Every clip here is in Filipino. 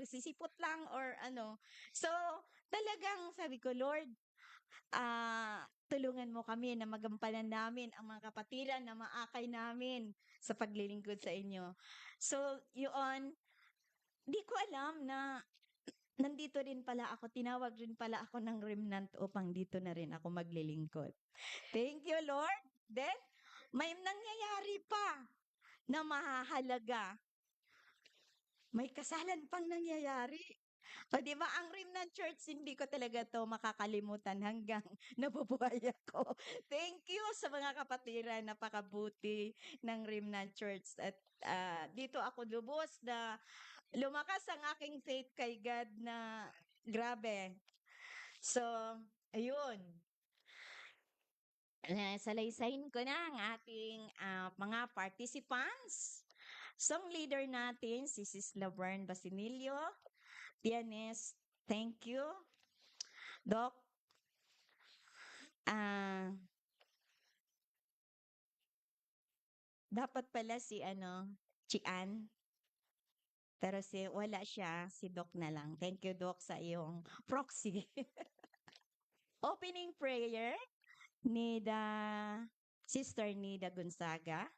sisipot lang or ano. So, talagang sabi ko, Lord, tulungan mo kami na magampanan namin ang mga kapatiran na maakay namin sa paglilingkod sa inyo. So, yun, di ko alam na nandito rin pala ako, tinawag rin pala ako ng remnant upang dito na rin ako maglilingkod. Thank you, Lord. Then, may nangyayari pa na mahahalaga. May kasalan pang nangyayari. O, di ba, ang Remnant Church, hindi ko talaga to makakalimutan hanggang nabubuhay ako. Thank you sa mga kapatiran, napakabuti ng Remnant Church. At dito ako lubos na lumakas ang aking faith kay God na grabe. So, ayun. Salaysayin ko na ang ating mga participants. Song leader natin, si Sis Laverne Basinilio. Pianist, thank you. Doc, ah, dapat pala si Chian. Pero wala siya, si Doc na lang. Thank you, Doc, sa iyong proxy. Opening prayer ni Sister Nida Gonzaga.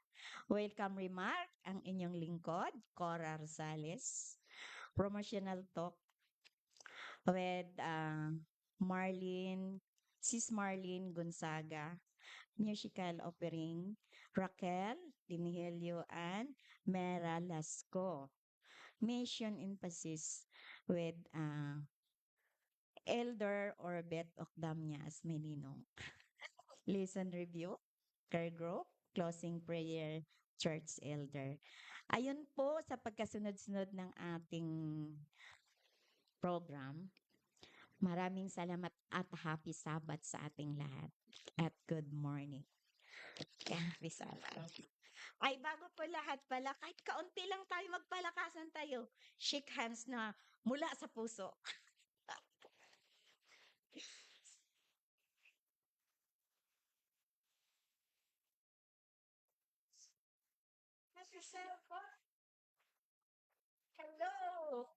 Welcome remark ang inyong lingkod, Cora Rosales. Promotional talk with Sis Marlene Gonzaga. Musical offering, Raquel Dinihelio and Mera Lasco. Mission emphasis with Elder Orbet Ocdamnia as Menino. Listen review, care group, closing prayer, church elder. Ayun po sa pagkasunod-sunod ng ating program. Maraming salamat at happy Sabbath sa ating lahat. At good morning. Happy Sabbath. Ay, bago po lahat pala, kahit kaunti lang tayo, magpalakasan tayo. Shake hands na mula sa puso. Mr. Selva, hello.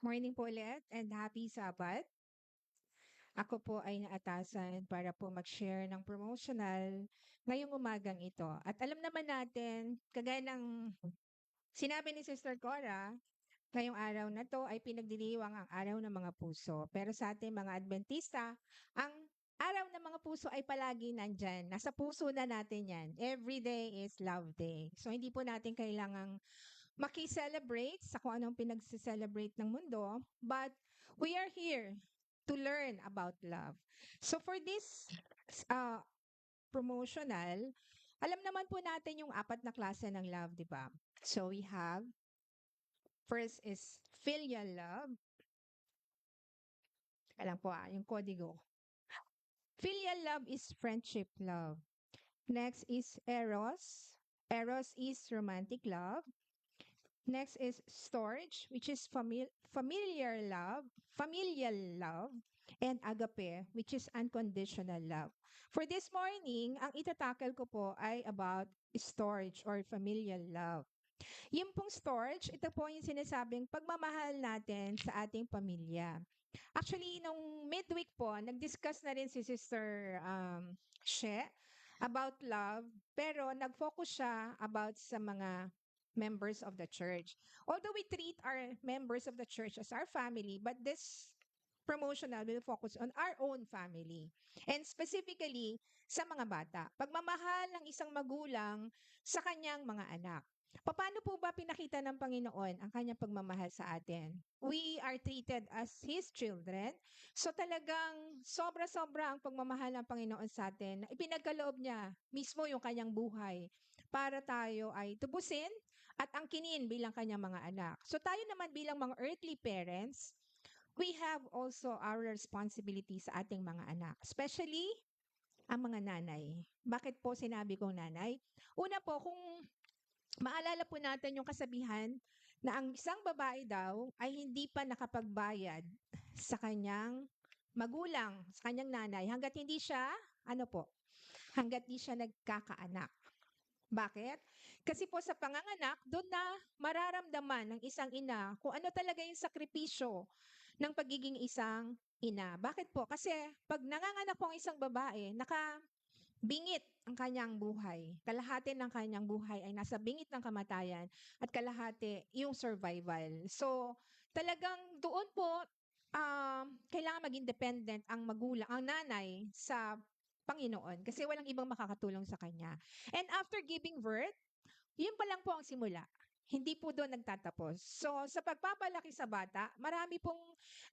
Morning po ulit and happy Sabbath. Ako po ay naatasan para po mag-share ng promotional ngayong umagang ito. At alam naman natin, kagaya ng sinabi ni Sister Cora, ngayong araw na to ay pinagdiriwang ang araw ng mga puso. Pero sa ating mga Adventista, ang araw ng mga puso ay palagi nandyan. Nasa puso na natin yan. Every day is love day. So hindi po natin kailangang maki-celebrate sa kung anong pinag-celebrate ng mundo, but we are here to learn about love. So for this uh, promotional, alam naman po natin yung apat na klase ng love, di ba? So we have, first is filial love. Alam po yung kodigo. Filial love is friendship love. Next is eros. Eros is romantic love. Next is storge, which is familial love, and agape, which is unconditional love. For this morning, ang itatakal ko po ay about storge or familial love. Yung pong storge, ito po yung sinasabing pagmamahal natin sa ating pamilya. Actually, nung midweek po, nag-discuss na rin si Sister She about love, pero nag-focus siya about sa mga members of the church. Although we treat our members of the church as our family, but this promotional will focus on our own family and specifically sa mga bata. Pagmamahal ng isang magulang sa kanyang mga anak. Paano po ba pinakita ng Panginoon ang kanyang pagmamahal sa atin? We are treated as His children. So talagang sobra-sobra ang pagmamahal ng Panginoon sa atin na ipinagkaloob niya mismo yung kanyang buhay para tayo ay tubusin at angkinin bilang kanyang mga anak. So tayo naman bilang mga earthly parents, we have also our responsibility sa ating mga anak, especially ang mga nanay. Bakit po sinabi kong nanay? Una po, kung maalala po natin yung kasabihan na ang isang babae daw ay hindi pa nakapagbayad sa kanyang magulang, sa kanyang nanay, hanggat hindi siya, ano po, hanggat hindi siya nagkakaanak. Bakit? Kasi po sa panganganak, doon na mararamdaman ng isang ina kung ano talaga yung sakripisyo ng pagiging isang ina. Bakit po? Kasi pag nanganganak po ang isang babae, nakabingit ang kanyang buhay. Kalahati ng kanyang buhay ay nasa bingit ng kamatayan at kalahati yung survival. So, talagang doon po, kailangan maging dependent ang magulang, ang nanay sa Panginoon kasi walang ibang makakatulong sa kanya. And after giving birth, yun pa lang po ang simula. Hindi po doon nagtatapos. So, sa pagpapalaki sa bata, marami pong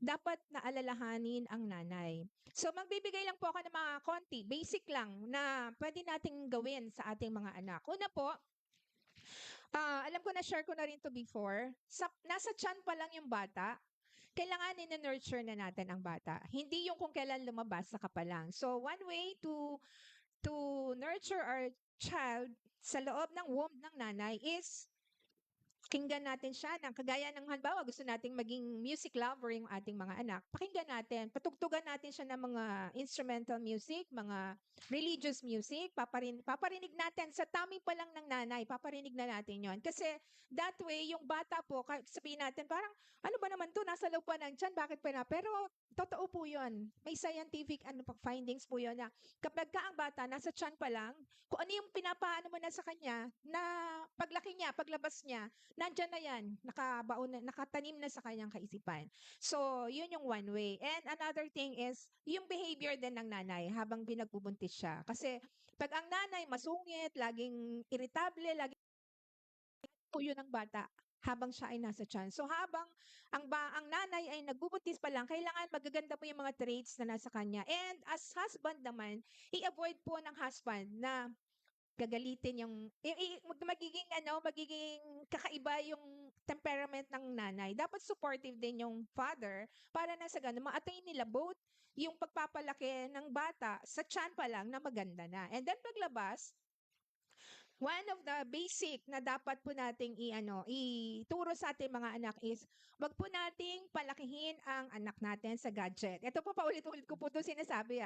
dapat na alalahanin ang nanay. So, magbibigay lang po ako ng mga konti, basic lang na pwede nating gawin sa ating mga anak. Una po, alam ko na share ko na rin to before, nasa tiyan pa lang yung bata, kailangan nurture na natin ang bata. Hindi yung kung kailan lumabas sa pa lang. So, one way to nurture our child sa loob ng womb ng nanay is pakinggan natin siya ng kagaya ng halimbawa gusto nating maging music lover yung ating mga anak. Pakinggan natin, patugtugan natin siya ng mga instrumental music, mga religious music, paparinig natin sa tummy pa lang ng nanay, paparinig na natin yon. Kasi that way, yung bata po, sabihin natin parang, ano ba naman to, nasa loob pa ng tiyan, bakit pa na? Pero totoo po yun. May scientific findings po yun na kapag ka ang bata nasa tiyan pa lang, kung ano yung pinapaano mo na sa kanya, na paglaki niya, paglabas niya, nandiyan na yan, nakabaon na, nakatanim na sa kanyang kaisipan. So, yun yung one way. And another thing is, yung behavior din ng nanay habang pinagbubuntis siya. Kasi pag ang nanay masungit, laging irritable, laging po yun ang bata habang siya ay nasa tiyan. So habang ang nanay ay nagbubuntis pa lang, kailangan magaganda po yung mga traits na nasa kanya. And as husband naman, i-avoid po ng husband na gagalitin yung magiging kakaiba yung temperament ng nanay. Dapat supportive din yung father para na sa ganun ma-attain nila both yung pagpapalaki ng bata sa tiyan pa lang na maganda na. And then paglabas, one of the basic na dapat po nating ituro sa ating mga anak is wag po nating palakihin ang anak natin sa gadget. Ito po paulit-ulit ko po 'to sinasabi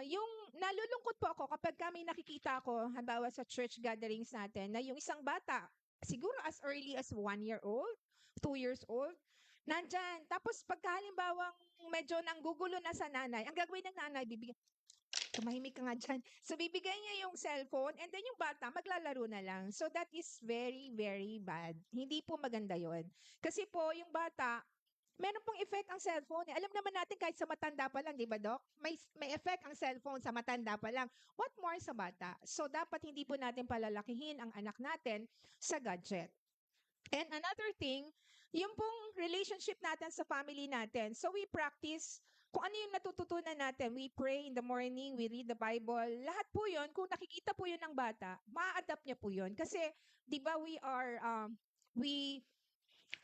yung nalulungkot po ako kapag kami nakikita ko halimbawa sa church gatherings natin na yung isang bata siguro as early as 1 year old, 2 years old, nandyan. Tapos pagka halimbawang medyo nanggugulo na sa nanay, ang gagawin ng nanay, tumahimik ka nga diyan. So, bibigay niya yung cellphone and then yung bata maglalaro na lang. So, that is very, very bad. Hindi po maganda yon. Kasi po, yung bata, meron pong effect ang cellphone. Alam naman natin kahit sa matanda pa lang, di ba, Doc? May effect ang cellphone sa matanda pa lang. What more sa bata? So, dapat hindi po natin palalakihin ang anak natin sa gadget. And another thing, yung pong relationship natin sa family natin. So we practice kung ano yung natututunan natin. We pray in the morning, we read the Bible. Lahat po yun, kung nakikita po yun ng bata, ma-adapt niya po yun. Kasi, di ba we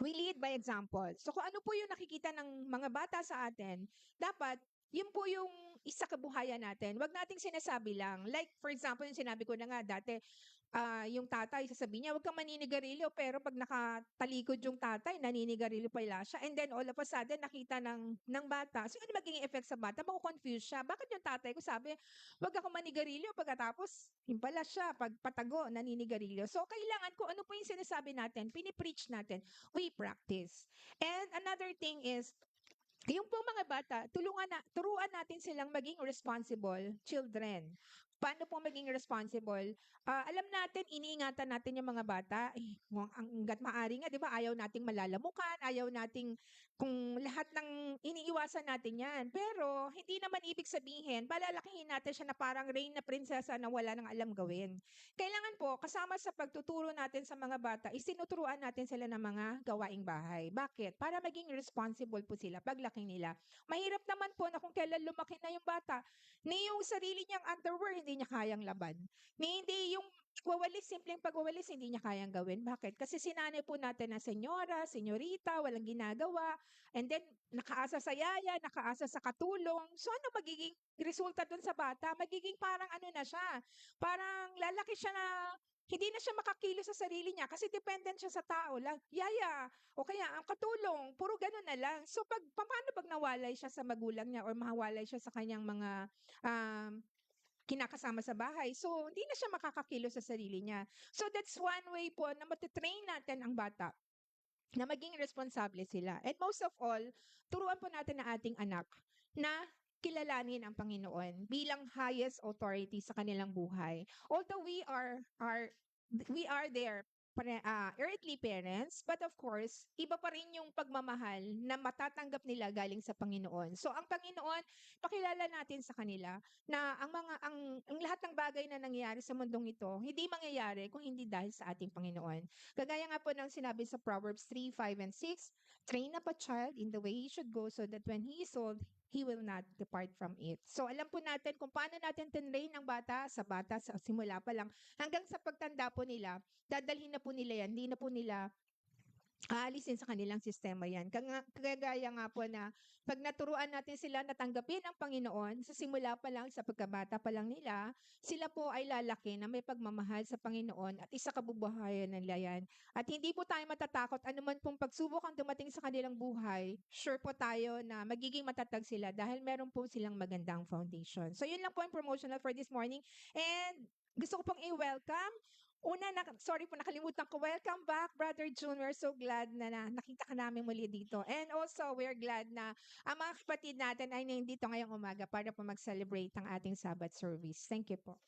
lead by example. So kung ano po yung nakikita ng mga bata sa atin, dapat yun po yung isa kabuhayan natin. Huwag nating sinasabi lang. Like, for example, yung sinabi ko na nga dati, yung tatay sasabihin niya, "Huwag kang maninigarilyo." Pero pag nakatalikod yung tatay, naninigarilyo pala siya. And then all of a sudden, nakita ng bata. So, ano magiging effect sa bata? Makukonfuse siya. Bakit yung tatay ko sabi, "Huwag ako manigarilyo." Pagkatapos, yun pala siya, pag patago, naninigarilyo. So, kailangan kung ano po yung sinasabi natin, pinipreach natin, we practice. And another thing is, yung po mga bata, turuan natin silang maging responsible children. Paano po maging responsible? Alam natin, iniingatan natin yung mga bata. Hanggat maaari nga, di ba, ayaw nating malalamukan, ayaw nating kung lahat ng iniiwasan natin 'yan. Pero hindi naman ibig sabihin palalakihin natin siya na parang reyna prinsesa na wala ng alam gawin. Kailangan po kasama sa pagtuturo natin sa mga bata is tinuturuan natin sila ng mga gawaing bahay. Bakit? Para maging responsible po sila paglaki nila. Mahirap naman po na kung kailan lumaki na yung bata, ni yung sarili niyang underwear hindi niya kayang laban, ni hindi yung pagwawalis, simpleng pagwawalis hindi niya kayang gawin. Bakit? Kasi sinanay po natin na senyora, senyorita, walang ginagawa, and then nakaasa sa yaya, nakaasa sa katulong. So ano magiging resulta dun sa bata? Magiging parang ano na siya, parang lalaki siya na hindi na siya makakilos sa sarili niya kasi dependent siya sa tao lang. Yaya, o kaya ang katulong, puro gano'n na lang. So paano pag nawalay siya sa magulang niya or mawalay siya sa kanyang mga um, kinakasama sa bahay. So, hindi na siya makakakilos sa sarili niya. So, that's one way po na matitrain natin ang bata na maging responsable sila. And most of all, turuan po natin ang ating anak na kilalanin ang Panginoon bilang highest authority sa kanilang buhay. Although we are their earthly parents, but of course, iba pa rin yung pagmamahal na matatanggap nila galing sa Panginoon. So ang Panginoon, pakilala natin sa kanila na ang lahat ng bagay na nangyayari sa mundong ito, hindi mangyayari kung hindi dahil sa ating Panginoon. Kagaya nga po ng sinabi sa Proverbs 3, 5, and 6, train up a child in the way he should go so that when he is old, he will not depart from it. So alam po natin kung paano natin tinrain ang bata sa simula pa lang hanggang sa pagtanda po nila, dadalhin na po nila yan, hindi na po nila aalisin sa kanilang sistema yan. Kagaya nga po na pag naturuan natin sila na tanggapin ang Panginoon, sa simula pa lang, sa pagkabata pa lang nila, sila po ay lalaki na may pagmamahal sa Panginoon at isa kabubuhayan nila yan. At hindi po tayo matatakot anuman pong pagsubok ang dumating sa kanilang buhay, sure po tayo na magiging matatag sila dahil meron po silang magandang foundation. So yun lang po ang promotional for this morning. And gusto ko pong i-welcome sorry po nakalimutan ko. Welcome back, Brother June. We're so glad na nakita ka namin muli dito. And also, we're glad na ang mga kapatid natin ay nandito ngayong umaga para po mag-celebrate ang ating Sabbath service. Thank you po.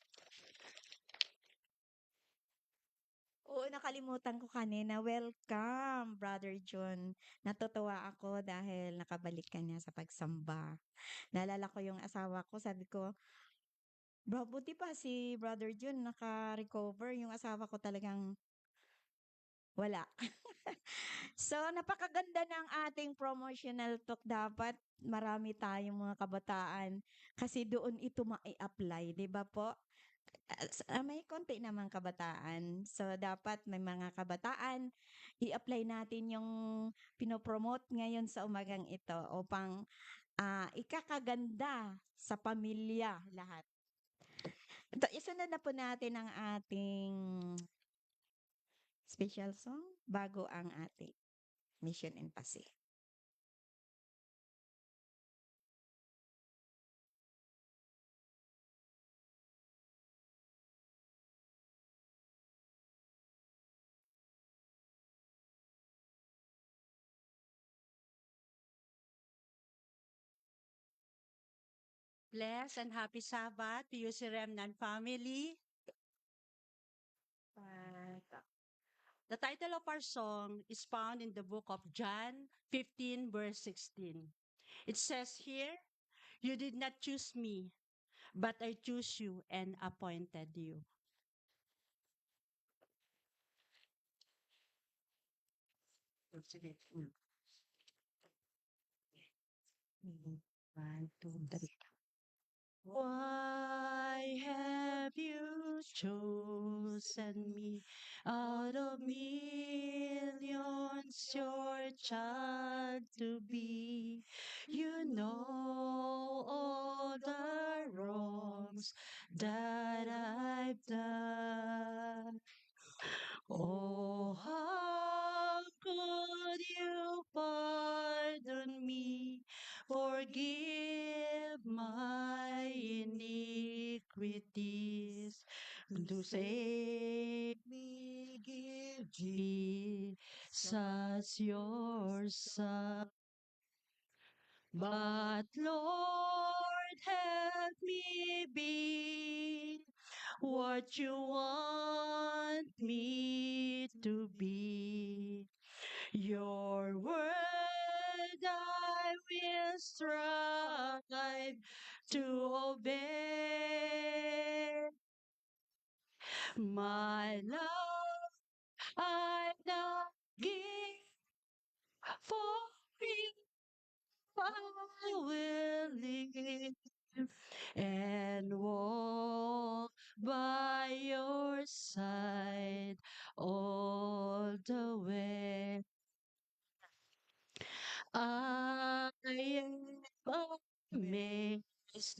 Oo, nakalimutan ko kanina. Welcome, Brother John. Natutuwa ako dahil nakabalik ka na sa pagsamba. Naalala ko yung asawa ko, sabi ko, bro, buti pa si Brother John naka-recover. Yung asawa ko talagang wala. So, napakaganda ng ating promotional talk. Dapat marami tayong mga kabataan kasi doon ito mai-apply, 'di ba po? May konti namang kabataan. So, dapat may mga kabataan, i-apply natin yung pinopromote ngayon sa umagang ito upang ikakaganda sa pamilya lahat. Ito, isunod na po natin ang ating special song bago ang ating Mission Empathy. Blessed and happy Sabbath to you, Remnant family. The title of our song is found in the book of John 15, verse 16. It says here, "You did not choose me, but I chose you and appointed you." One, two, three. Why have you chosen me out of millions, your child to be? You know all the wrongs that I've done. Oh, how could you pardon me? Forgive my iniquities. To save me, give Jesus your Son. But Lord, help me be what you want me to be. Your word I will strive to obey. My love I now give for you. I will live and walk by your side all the way. I am amazed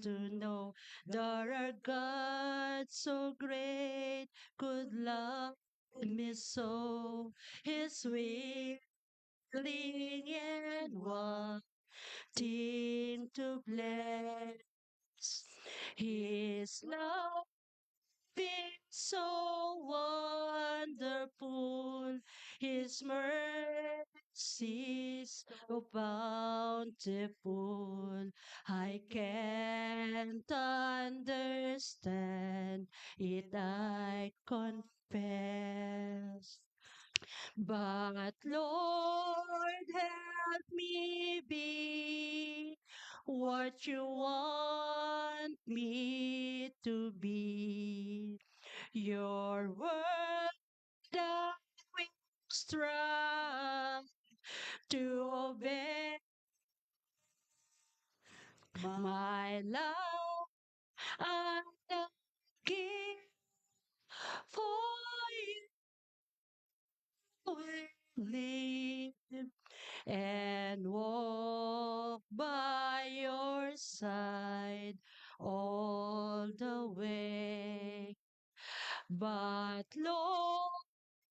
to know that our God so great could love me so. His willing and wanting to bless. His love is so wonderful, His mercies so bountiful. I can't understand it, I confess. But Lord, help me be what you want me to be. Your word I will strive to obey. My love I give for you will live and walk by your side all the way. But Lord,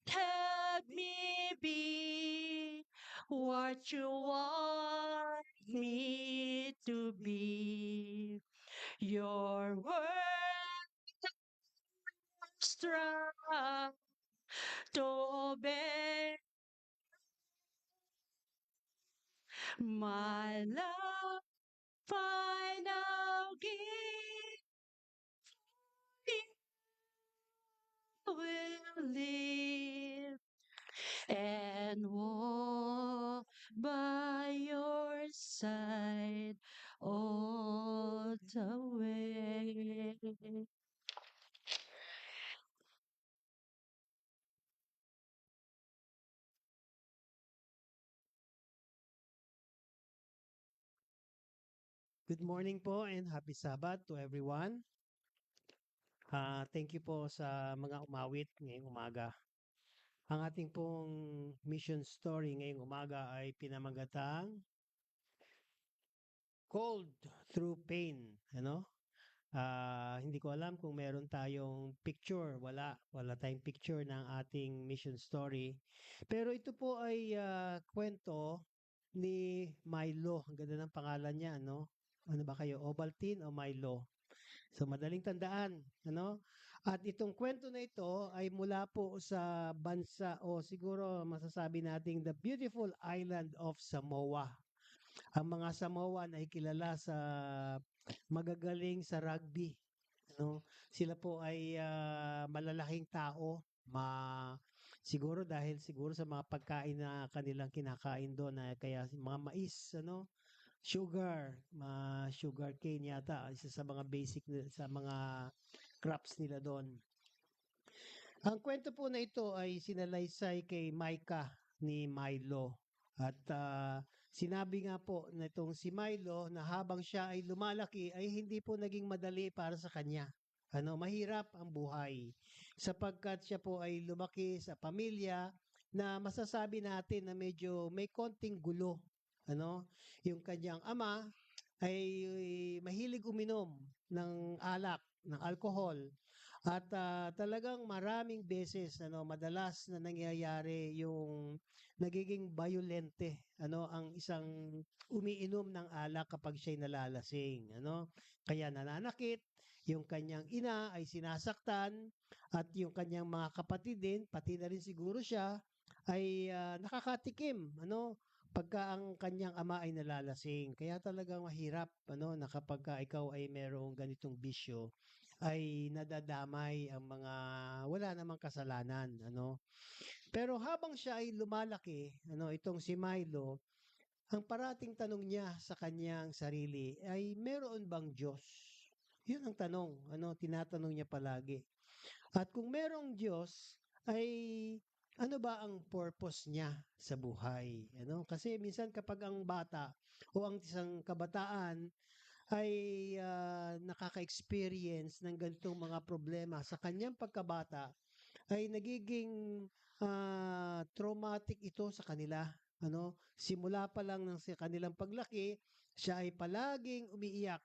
help me be what you want me to be. Your word strive to obey. My love I now give, you will live and walk by your side all the way. Good morning po and happy Sabbath to everyone. Thank you po sa mga umawit ngayong umaga. Ang ating pong mission story ngayong umaga ay pinamagatang Cold Through Pain. Ano? Hindi ko alam kung meron tayong picture. Wala tayong picture ng ating mission story. Pero ito po ay kwento ni Milo. Ang ganda ng pangalan niya, ano? Ano ba kayo? Ovaltine o Milo? So madaling tandaan, ano? At itong kwento na ito ay mula po sa bansa o siguro masasabi nating the beautiful island of Samoa. Ang mga Samoan ay kilala sa magagaling sa rugby, ano? Sila po ay malalaking tao, siguro dahil siguro sa mga pagkain na kanilang kinakain doon na kaya mga mais, ano? Sugar cane yata, isa sa mga basic sa mga crops nila doon. Ang kwento po na ito ay sinalaysay kay Micah ni Milo. At sinabi nga po na itong si Milo na habang siya ay lumalaki ay hindi po naging madali para sa kanya. Mahirap ang buhay sapagkat siya po ay lumaki sa pamilya na masasabi natin na medyo may konting gulo. Yung kanyang ama ay mahilig uminom ng alak, ng alcohol. At talagang maraming beses, madalas na nangyayari yung nagiging violente, ang isang umiinom ng alak kapag siya'y nalalasing, Kaya nananakit, yung kanyang ina ay sinasaktan, at yung kanyang mga kapatid din, pati na rin siguro siya, ay nakakatikim, pagka ang kanyang ama ay nalalasing. Kaya talagang mahirap, na kapag ikaw ay merong ganitong bisyo, ay nadadamay ang mga wala namang kasalanan, Pero habang siya ay lumalaki, itong si Milo, ang parating tanong niya sa kanyang sarili ay, meron bang Diyos? Yun ang tanong, tinatanong niya palagi. At kung merong Diyos, ay ano ba ang purpose niya sa buhay? Kasi minsan kapag ang bata o ang isang kabataan ay nakaka-experience ng ganitong mga problema sa kanyang pagkabata, ay nagiging traumatic ito sa kanila. Simula pa lang ng sa kanilang paglaki, siya ay palaging umiiyak,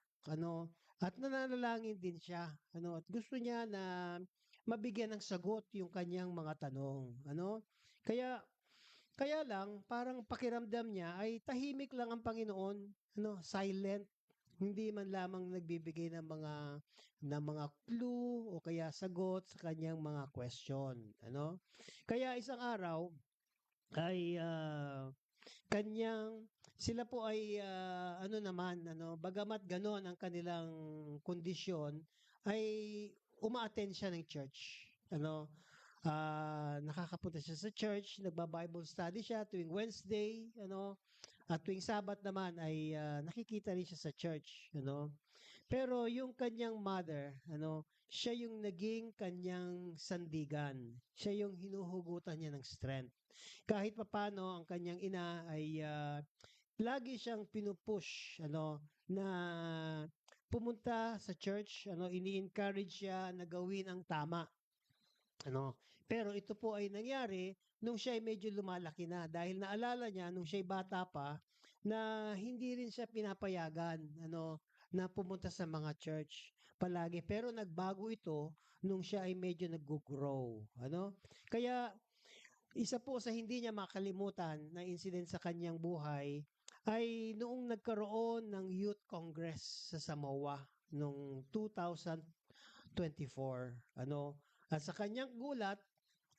at nananalangin din siya, at gusto niya na mabigyan ng sagot yung kanyang mga tanong, Kaya kaya lang parang pakiramdam niya ay tahimik lang ang Panginoon, silent, hindi man lamang nagbibigay ng mga clue o kaya sagot sa kanyang mga question, Kaya isang araw ay kanyang sila po ay bagamat gano'n ang kanilang kondisyon, ay uma-attend siya ng church. Nakakapunta siya sa church, nagba-Bible study siya tuwing Wednesday, at tuwing Sabat naman ay nakikita rin siya sa church, Pero yung kanyang mother, siya yung naging kanyang sandigan. Siya yung hinuhugutan niya ng strength. Kahit papaano ang kanyang ina ay lagi siyang pinupush, na pumunta sa church, ini-encourage siya na gawin ang tama, Pero ito po ay nangyari nung siya ay medyo lumalaki na, dahil naalala niya nung siya ay bata pa na hindi rin siya pinapayagan, na pumunta sa mga church palagi. Pero nagbago ito nung siya ay medyo nag-grow, Kaya isa po sa hindi niya makalimutan na incident sa kanyang buhay ay noong nagkaroon ng Youth Congress sa Samoa noong 2024, At sa kanyang gulat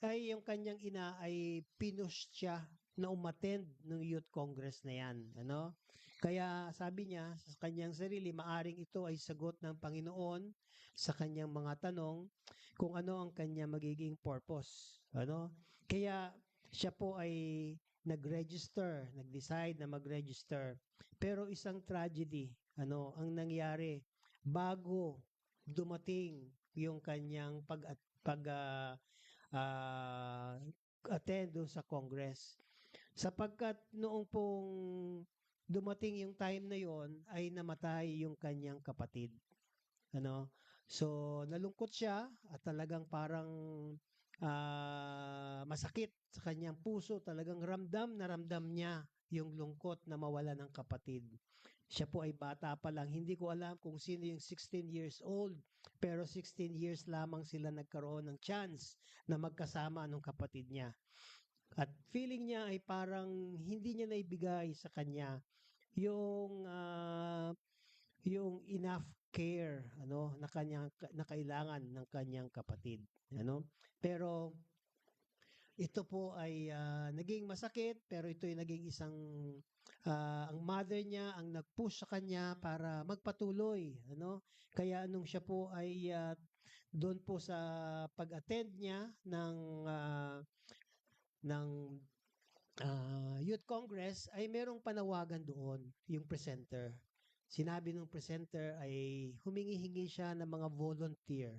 ay yung kanyang ina ay pinush siya na umattend ng Youth Congress na yan, Kaya sabi niya sa kanyang sarili, maaring ito ay sagot ng Panginoon sa kanyang mga tanong kung ano ang kanya magiging purpose, Kaya siya po ay nag-decide na mag-register. Pero isang tragedy, ang nangyari bago dumating yung kanyang attend doon sa Congress. Sapagkat noong pong dumating yung time na yon ay namatay yung kanyang kapatid. So nalungkot siya at talagang parang masakit sa kanyang puso, talagang ramdam na ramdam niya yung lungkot na mawala ng kapatid. Siya po ay bata pa lang. Hindi ko alam kung sino yung 16 years old, pero 16 years lamang sila nagkaroon ng chance na magkasama ng kapatid niya. At feeling niya ay parang hindi niya naibigay sa kanya yung enough care, na kailangan ng kanyang kapatid, Pero ito po ay naging masakit, pero ito ay naging isang ang mother niya ang nag-push sa kanya para magpatuloy, Kaya nung siya po ay doon po sa pag-attend niya ng Youth Congress ay merong panawagan doon, yung presenter. Sinabi ng presenter ay humingi-hingi siya ng mga volunteer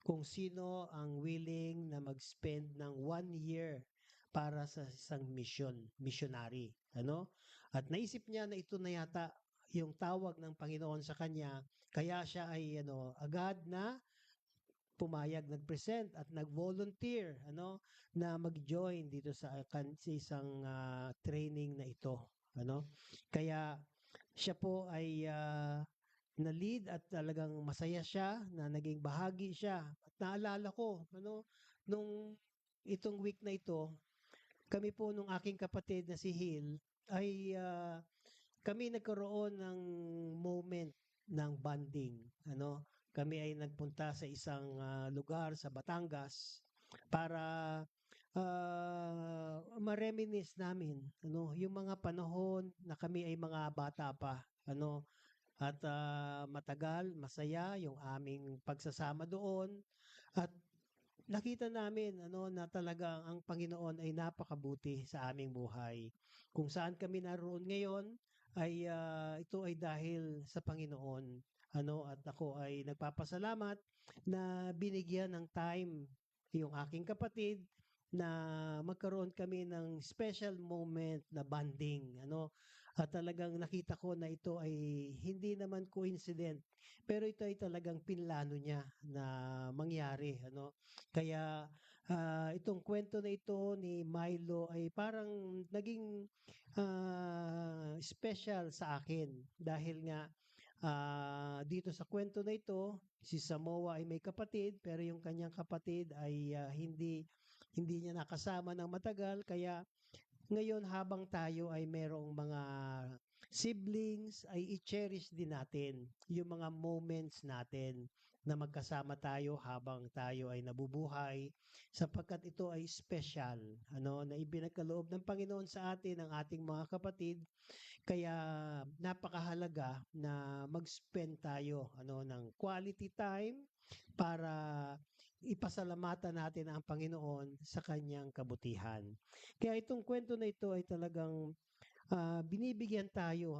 kung sino ang willing na mag-spend ng 1 year para sa isang missionary, At naisip niya na ito na yata yung tawag ng Panginoon sa kanya, kaya siya ay agad na pumayag, nag-present at nag-volunteer, na mag-join dito sa isang training na ito, Kaya siya po ay na-lead at talagang masaya siya na naging bahagi siya. At naalala ko, nung itong week na ito, kami po nung aking kapatid na si Hill ay kami nagkaroon ng moment ng bonding, Kami ay nagpunta sa isang lugar sa Batangas para ma-reminisce namin, yung mga panahon na kami ay mga bata pa, At matagal, masaya yung aming pagsasama doon. At nakita namin na talagang ang Panginoon ay napakabuti sa aming buhay. Kung saan kami naroon ngayon ay ito ay dahil sa Panginoon. At ako ay nagpapasalamat na binigyan ng time yung aking kapatid na magkaroon kami ng special moment na bonding. At talagang nakita ko na ito ay hindi naman coincident, pero ito ay talagang pinlano niya na mangyari. Kaya itong kwento na ito ni Milo ay parang naging special sa akin dahil nga dito sa kwento na ito, si Samoa ay may kapatid pero yung kanyang kapatid ay hindi niya nakasama ng matagal, kaya ngayon habang tayo ay merong mga siblings ay i-cherish din natin yung mga moments natin na magkasama tayo habang tayo ay nabubuhay, sapagkat ito ay special na ibinagkaloob ng Panginoon sa atin ang ating mga kapatid. Kaya napakahalaga na mag-spend tayo ng quality time para ipasalamatan natin ang Panginoon sa kanyang kabutihan. Kaya itong kwento na ito ay talagang binibigyan tayo,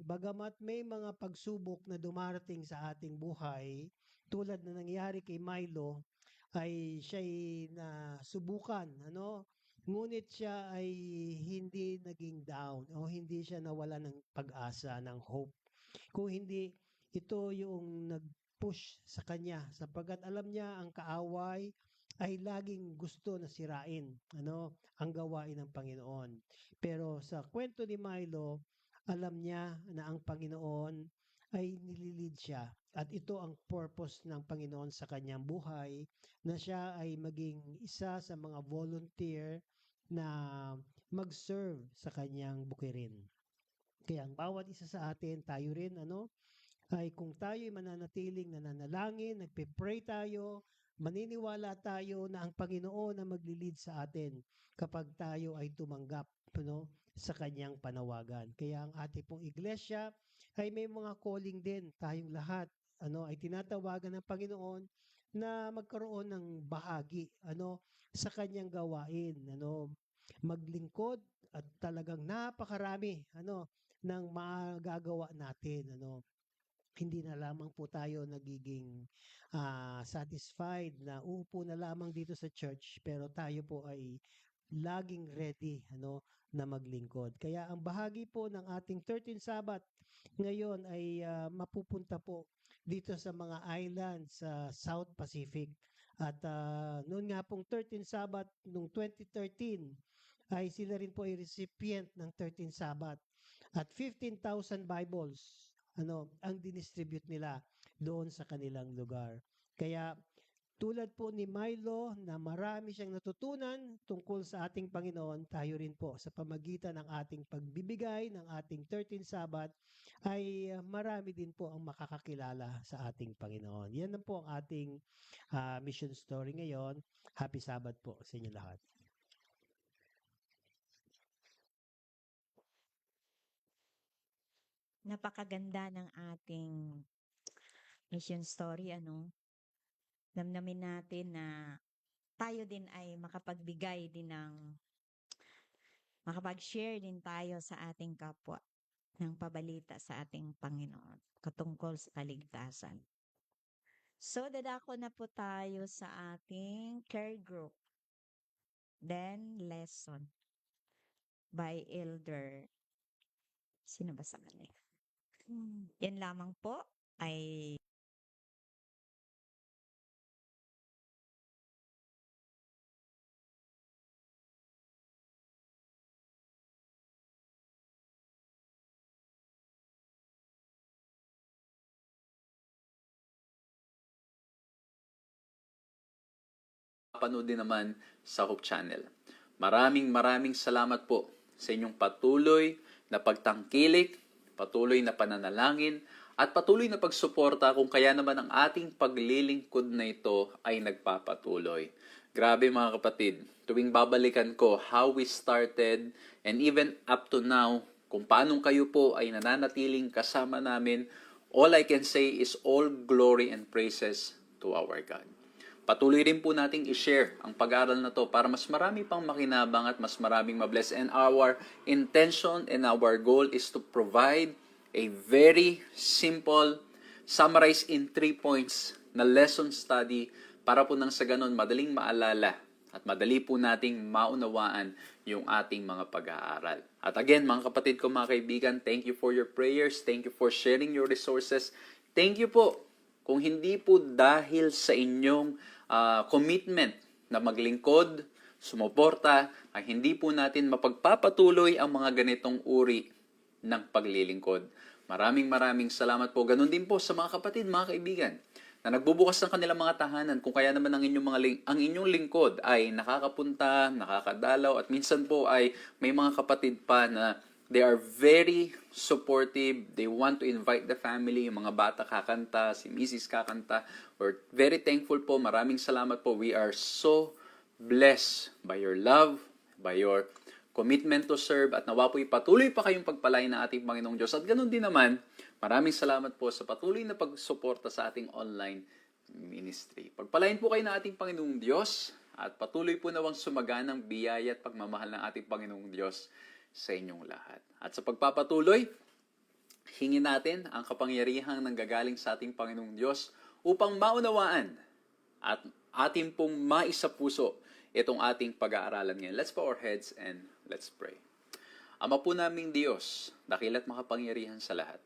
bagamat may mga pagsubok na dumarating sa ating buhay, tulad na nangyari kay Milo, ay siya'y nasubukan, ngunit siya ay hindi naging down o hindi siya nawala ng pag-asa, ng hope. Kung hindi, ito yung nag-push sa kanya sapagkat alam niya ang kaaway ay laging gusto na sirain ang gawain ng Panginoon. Pero sa kwento ni Milo, alam niya na ang Panginoon ay nililid siya at ito ang purpose ng Panginoon sa kanyang buhay, na siya ay maging isa sa mga volunteer na mag-serve sa kanyang bukirin. Kaya ang bawat isa sa atin, tayo rin, ay kung tayo'y mananatiling nananalangin, nagpe-pray tayo, maniniwala tayo na ang Panginoon ang maglilid sa atin kapag tayo ay tumanggap sa kanyang panawagan. Kaya ang ating pong iglesia ay may mga calling din, tayong lahat ay tinatawagan ng Panginoon na magkaroon ng bahagi sa kanyang gawain, maglingkod, at talagang napakarami ng magagawa natin. Hindi na lamang po tayo nagiging satisfied na uupo na lamang dito sa church, pero tayo po ay laging ready na maglingkod. Kaya ang bahagi po ng ating 13 Sabbath ngayon ay mapupunta po dito sa mga islands sa South Pacific. At noon nga pong 13 Sabbath noong 2013 ay sila rin po ay recipient ng 13 Sabbath at 15,000 Bibles ang dinistribute nila doon sa kanilang lugar. Kaya tulad po ni Milo na marami siyang natutunan tungkol sa ating Panginoon, tayo rin po sa pamagitan ng ating pagbibigay ng ating 13 Sabbath ay marami din po ang makakakilala sa ating Panginoon. Yan po ang ating mission story ngayon. Happy Sabbath po sa inyo lahat. Napakaganda ng ating mission story, Damdamin natin na tayo din ay makapagbigay din makapag-share din tayo sa ating kapwa ng pabalita sa ating Panginoon katungkol sa kaligtasan. So, dadako na po tayo sa ating care group. Then, lesson by Elder. Sino ba sa kanila? Yan lamang po ay panood din naman sa Hope Channel. Maraming salamat po sa inyong patuloy na pagtangkilik, patuloy na pananalangin, at patuloy na pagsuporta kung kaya naman ang ating paglilingkod na ito ay nagpapatuloy. Grabe mga kapatid, tuwing babalikan ko how we started and even up to now, kung paanong kayo po ay nananatiling kasama namin, all I can say is all glory and praises to our God. Patuloy rin po nating i-share ang pag-aaral na to para mas marami pang makinabang at mas maraming mabless. And our intention and our goal is to provide a very simple, summarized in 3 points na lesson study para po nang sa ganun madaling maalala at madali po nating maunawaan yung ating mga pag-aaral. At again, mga kapatid ko, mga kaibigan, thank you for your prayers. Thank you for sharing your resources. Thank you po. Kung hindi po dahil sa inyong commitment na maglingkod, sumuporta, ay hindi po natin mapagpapatuloy ang mga ganitong uri ng paglilingkod. Maraming salamat po. Ganun din po sa mga kapatid, mga kaibigan, na nagbubukas ng kanilang mga tahanan, kung kaya naman ang inyong lingkod ay nakakapunta, nakakadalaw, at minsan po ay may mga kapatid pa na they are very supportive. They want to invite the family, yung mga bata kakanta, si Mrs. kakanta. We're very thankful po. Maraming salamat po. We are so blessed by your love, by your commitment to serve, at nawa po'y patuloy pa kayong pagpalain ng ating Panginoong Diyos. At ganun din naman, maraming salamat po sa patuloy na pagsuporta sa ating online ministry. Pagpalain po kayo ng ating Panginoong Diyos at patuloy po nawang sumaganang biyaya at pagmamahal ng ating Panginoong Diyos sa inyong lahat. At sa pagpapatuloy, hingin natin ang kapangyarihang nanggagaling sa ating Panginoong Diyos upang maunawaan at ating pong maisapuso itong ating pag-aaralan ngayon. Let's bow our heads and let's pray. Ama po naming Diyos, dakila't makapangyarihan sa lahat.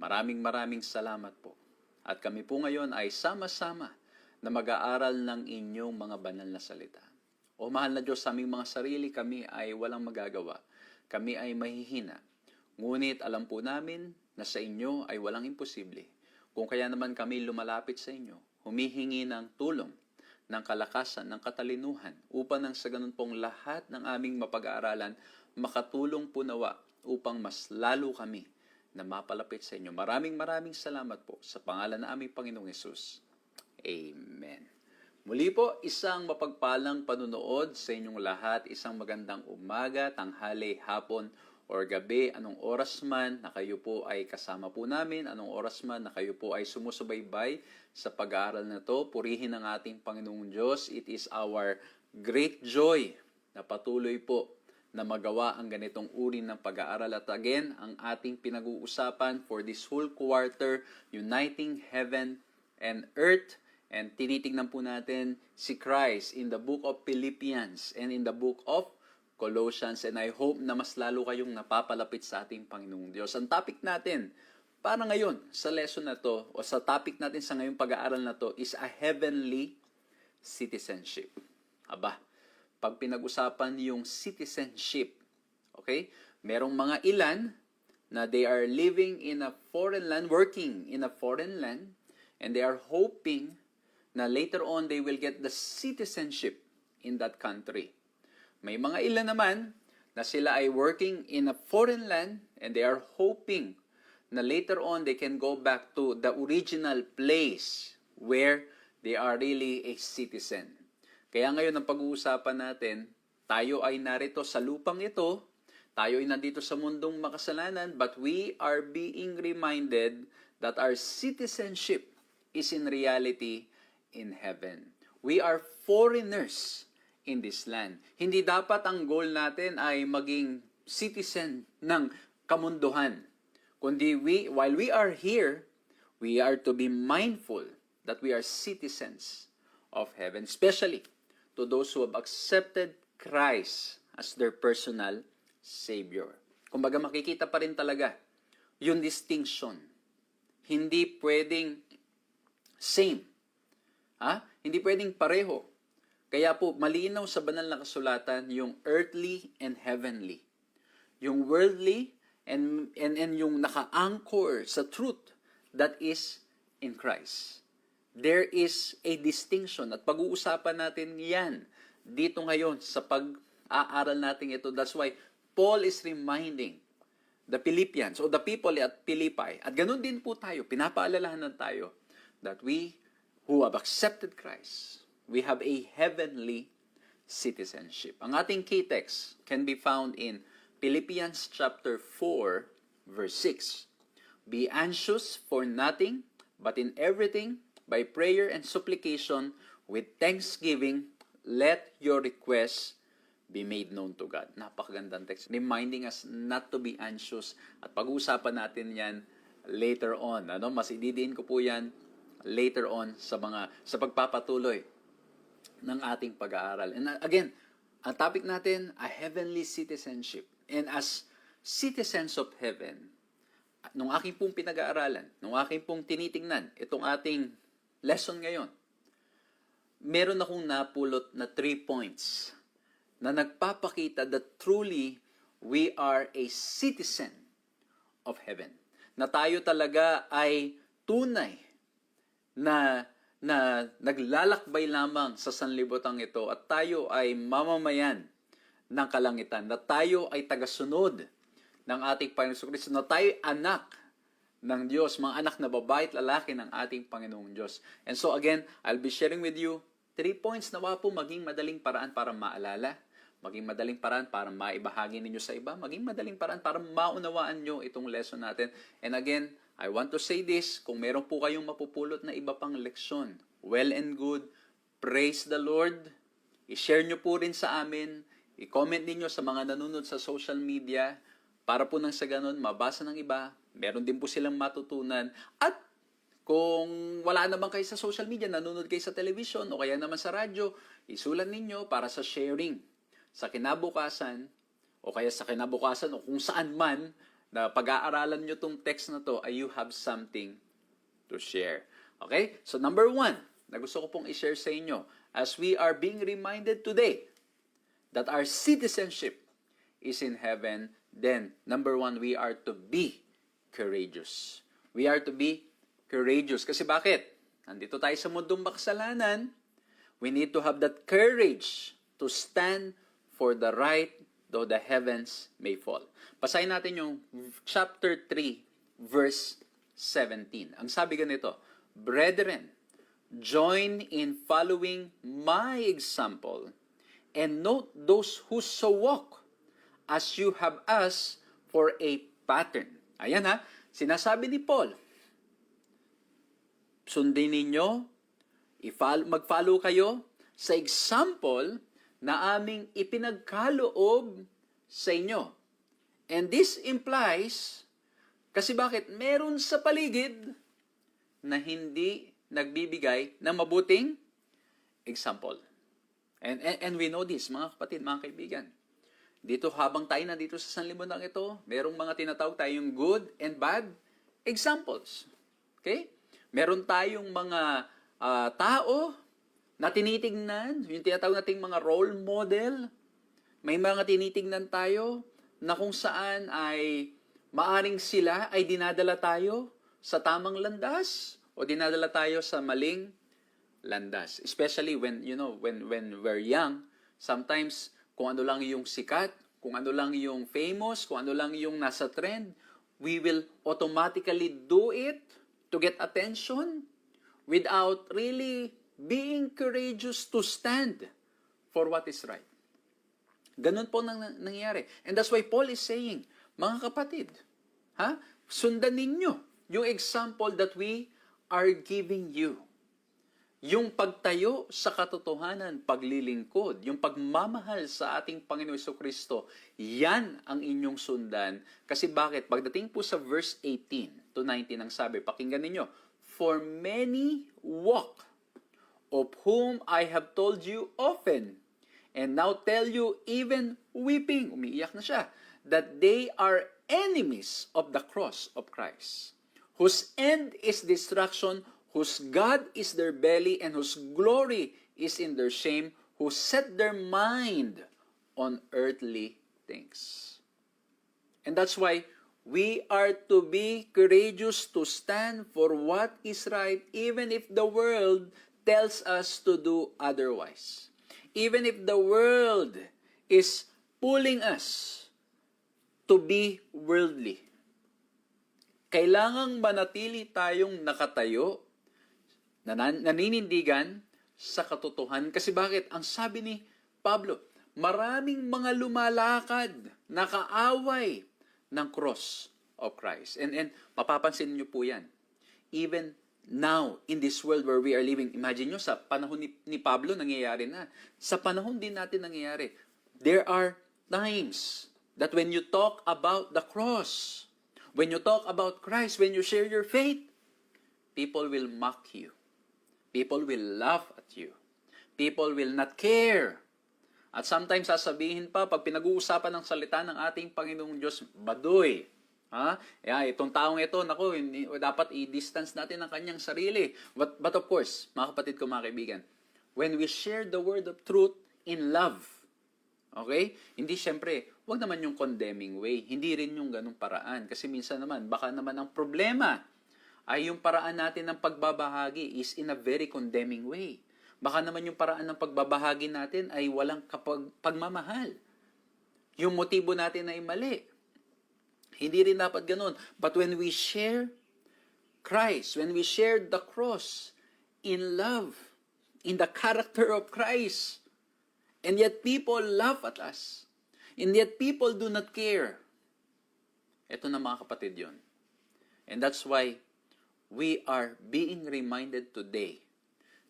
Maraming salamat po. At kami po ngayon ay sama-sama na mag-aaral ng inyong mga banal na salita. O mahal na Diyos, sa aming mga sarili, kami ay walang magagawa. Kami ay mahihina. Ngunit alam po namin na sa inyo ay walang imposible. Kung kaya naman kami lumalapit sa inyo, humihingi ng tulong, ng kalakasan, ng katalinuhan, upang nang sa ganun pong lahat ng aming mapag-aaralan, makatulong po nawa upang mas lalo kami na mapalapit sa inyo. Maraming salamat po sa pangalan ng aming Panginoong Hesus. Amen. Muli po, isang mapagpalang panunood sa inyong lahat, isang magandang umaga, tanghali, hapon, or gabi, anong oras man na kayo po ay kasama po namin, anong oras man na kayo po ay sumusubaybay sa pag-aaral na to. Purihin ang ating Panginoong Diyos. It is our great joy na patuloy po na magawa ang ganitong uri ng pag-aaral. At again, ang ating pinag-uusapan for this whole quarter, Uniting Heaven and Earth. And tinitingnan po natin si Christ in the book of Philippians and in the book of Colossians. And I hope na mas lalo kayong napapalapit sa ating Panginoong Diyos. Ang topic natin para ngayon sa lesson na to, o sa topic natin sa ngayong pag-aaral na to, is a heavenly citizenship. Aba, pag pinag-usapan yung citizenship, okay? Merong mga ilan na they are living in a foreign land, working in a foreign land, and they are hoping na later on they will get the citizenship in that country. May mga ilan naman na sila ay working in a foreign land and they are hoping na later on they can go back to the original place where they are really a citizen. Kaya ngayon ang pag-uusapan natin, tayo ay narito sa lupang ito, tayo ay nandito sa mundong makasalanan, but we are being reminded that our citizenship is in reality in heaven. We are foreigners in this land. Hindi dapat ang goal natin ay maging citizen ng kamunduhan. Kundi while we are here, we are to be mindful that we are citizens of heaven, especially to those who have accepted Christ as their personal Savior. Kumbaga makikita pa rin talaga yung distinction. Hindi pwedeng same. Hindi pwedeng pareho. Kaya po, malinaw sa banal na kasulatan yung earthly and heavenly. Yung worldly and yung naka-anchor sa truth that is in Christ. There is a distinction at pag-uusapan natin yan dito ngayon sa pag-aaral natin ito. That's why Paul is reminding the Philippians o the people at Philippi. At ganun din po tayo, pinapaalalahanan tayo that we who have accepted Christ, we have a heavenly citizenship. Ang ating key text can be found in Philippians chapter 4, verse 6. Be anxious for nothing, but in everything, by prayer and supplication, with thanksgiving, let your requests be made known to God. Napakagandang text. Reminding us not to be anxious. At pag-uusapan natin yan later on. Mas ididiin ko po yan later on sa pagpapatuloy ng ating pag-aaral. And again, ang topic natin, a heavenly citizenship. And as citizens of heaven, nung aking pong pinag-aaralan, nung aking pong tinitingnan, itong ating lesson ngayon, meron akong napulot na 3 points na nagpapakita that truly we are a citizen of heaven. Na tayo talaga ay tunay na naglalakbay lamang sa sanlibutan ito at tayo ay mamamayan ng kalangitan, na tayo ay tagasunod ng ating Panginoong Kristo, na tayo anak ng Diyos, mga anak na babae at lalaki ng ating Panginoong Diyos. And so again, I'll be sharing with you 3 points na po maging madaling paraan para maalala, maging madaling paraan para maibahagi ninyo sa iba, maging madaling paraan para maunawaan nyo itong lesson natin. And again, I want to say this, kung meron po kayong mapupulot na iba pang leksyon, well and good, praise the Lord, i-share nyo po rin sa amin, i-comment ninyo sa mga nanonood sa social media, para po nang sa ganun, mabasa ng iba, meron din po silang matutunan, at kung wala naman kayo sa social media, nanonood kayo sa television o kaya naman sa radyo, isulat ninyo para sa sharing sa kinabukasan o kaya sa kinabukasan o kung saan man na pag-aaralan nyo tong text na to, ay you have something to share. Okay? So number 1 na gusto ko pong i-share sa inyo, as we are being reminded today that our citizenship is in heaven, then number 1, we are to be courageous. We are to be courageous. Kasi bakit? Nandito tayo sa mundong makasalanan. We need to have that courage to stand for the right though the heavens may fall. Basahin natin yung chapter 3, verse 17. Ang sabi ganito, Brethren, join in following my example and note those who so walk as you have us for a pattern. Ayan sinasabi ni Paul, sundin ninyo, mag-follow kayo sa example na aming ipinagkaloob sa inyo. And this implies, kasi bakit? Meron sa paligid na hindi nagbibigay ng mabuting example. And we know this, mga kapatid, mga kaibigan. Dito, habang tayo nandito sa sanlibutan ito, merong mga tinatawag tayong good and bad examples. Okay? Meron tayong mga tao na tinitingnan, yung tinatawag nating mga role model. May mga tinitingnan tayo na kung saan ay maaring sila ay dinadala tayo sa tamang landas o dinadala tayo sa maling landas. Especially when we're young, sometimes kung ano lang yung sikat, kung ano lang yung famous, kung ano lang yung nasa trend, we will automatically do it to get attention without really being courageous to stand for what is right. Ganun po nangyayari. And that's why Paul is saying, mga kapatid, sundan ninyo yung example that we are giving you. Yung pagtayo sa katotohanan, paglilingkod, yung pagmamahal sa ating Panginoon Jesucristo, yan ang inyong sundan. Kasi bakit? Pagdating po sa verse 18 to 19, ang sabi, pakinggan ninyo, For many walk, of whom I have told you often, and now tell you even weeping, umiiyak na siya, that they are enemies of the cross of Christ, whose end is destruction, whose God is their belly, and whose glory is in their shame, who set their mind on earthly things. And that's why we are to be courageous to stand for what is right, even if the world tells us to do otherwise. Even if the world is pulling us to be worldly. Kailangang manatili tayong nakatayo, naninindigan sa katotohanan. Kasi bakit? Ang sabi ni Pablo, maraming mga lumalakad, nakaaway ng cross of Christ. And mapapansin niyo po yan. Even now, in this world where we are living, imagine nyo, sa panahon ni Pablo, nangyayari na. Sa panahon din natin nangyayari. There are times that when you talk about the cross, when you talk about Christ, when you share your faith, people will mock you. People will laugh at you. People will not care. At sometimes sasabihin pa, pag pinag-uusapan ng salita ng ating Panginoong Diyos, baduy. Ha? Itong taong ito, naku, dapat i-distance natin ang kanyang sarili. But of course, mga kapatid ko, mga kaibigan, when we share the word of truth in love, okay? Hindi syempre, wag naman yung condemning way. Hindi rin yung ganung paraan. Kasi minsan naman, baka naman ang problema ay yung paraan natin ng pagbabahagi is in a very condemning way. Baka naman yung paraan ng pagbabahagi natin ay walang pagmamahal. Yung motibo natin ay mali. Hindi rin dapat ganun. But when we share Christ, when we share the cross in love, in the character of Christ, and yet people laugh at us, and yet people do not care, ito na mga kapatid yun. And that's why we are being reminded today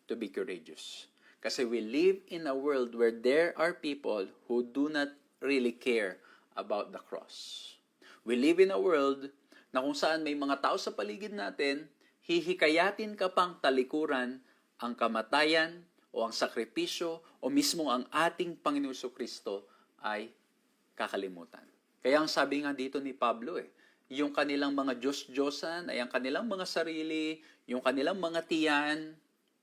to be courageous. Kasi we live in a world where there are people who do not really care about the cross. We live in a world na kung saan may mga tao sa paligid natin, hihikayatin ka pang talikuran ang kamatayan o ang sakripisyo o mismo ang ating Panginoon Kristo ay kakalimutan. Kaya ang sabi nga dito ni Pablo, yung kanilang mga Diyos-Diyosan ay ang kanilang mga sarili, yung kanilang mga tiyan.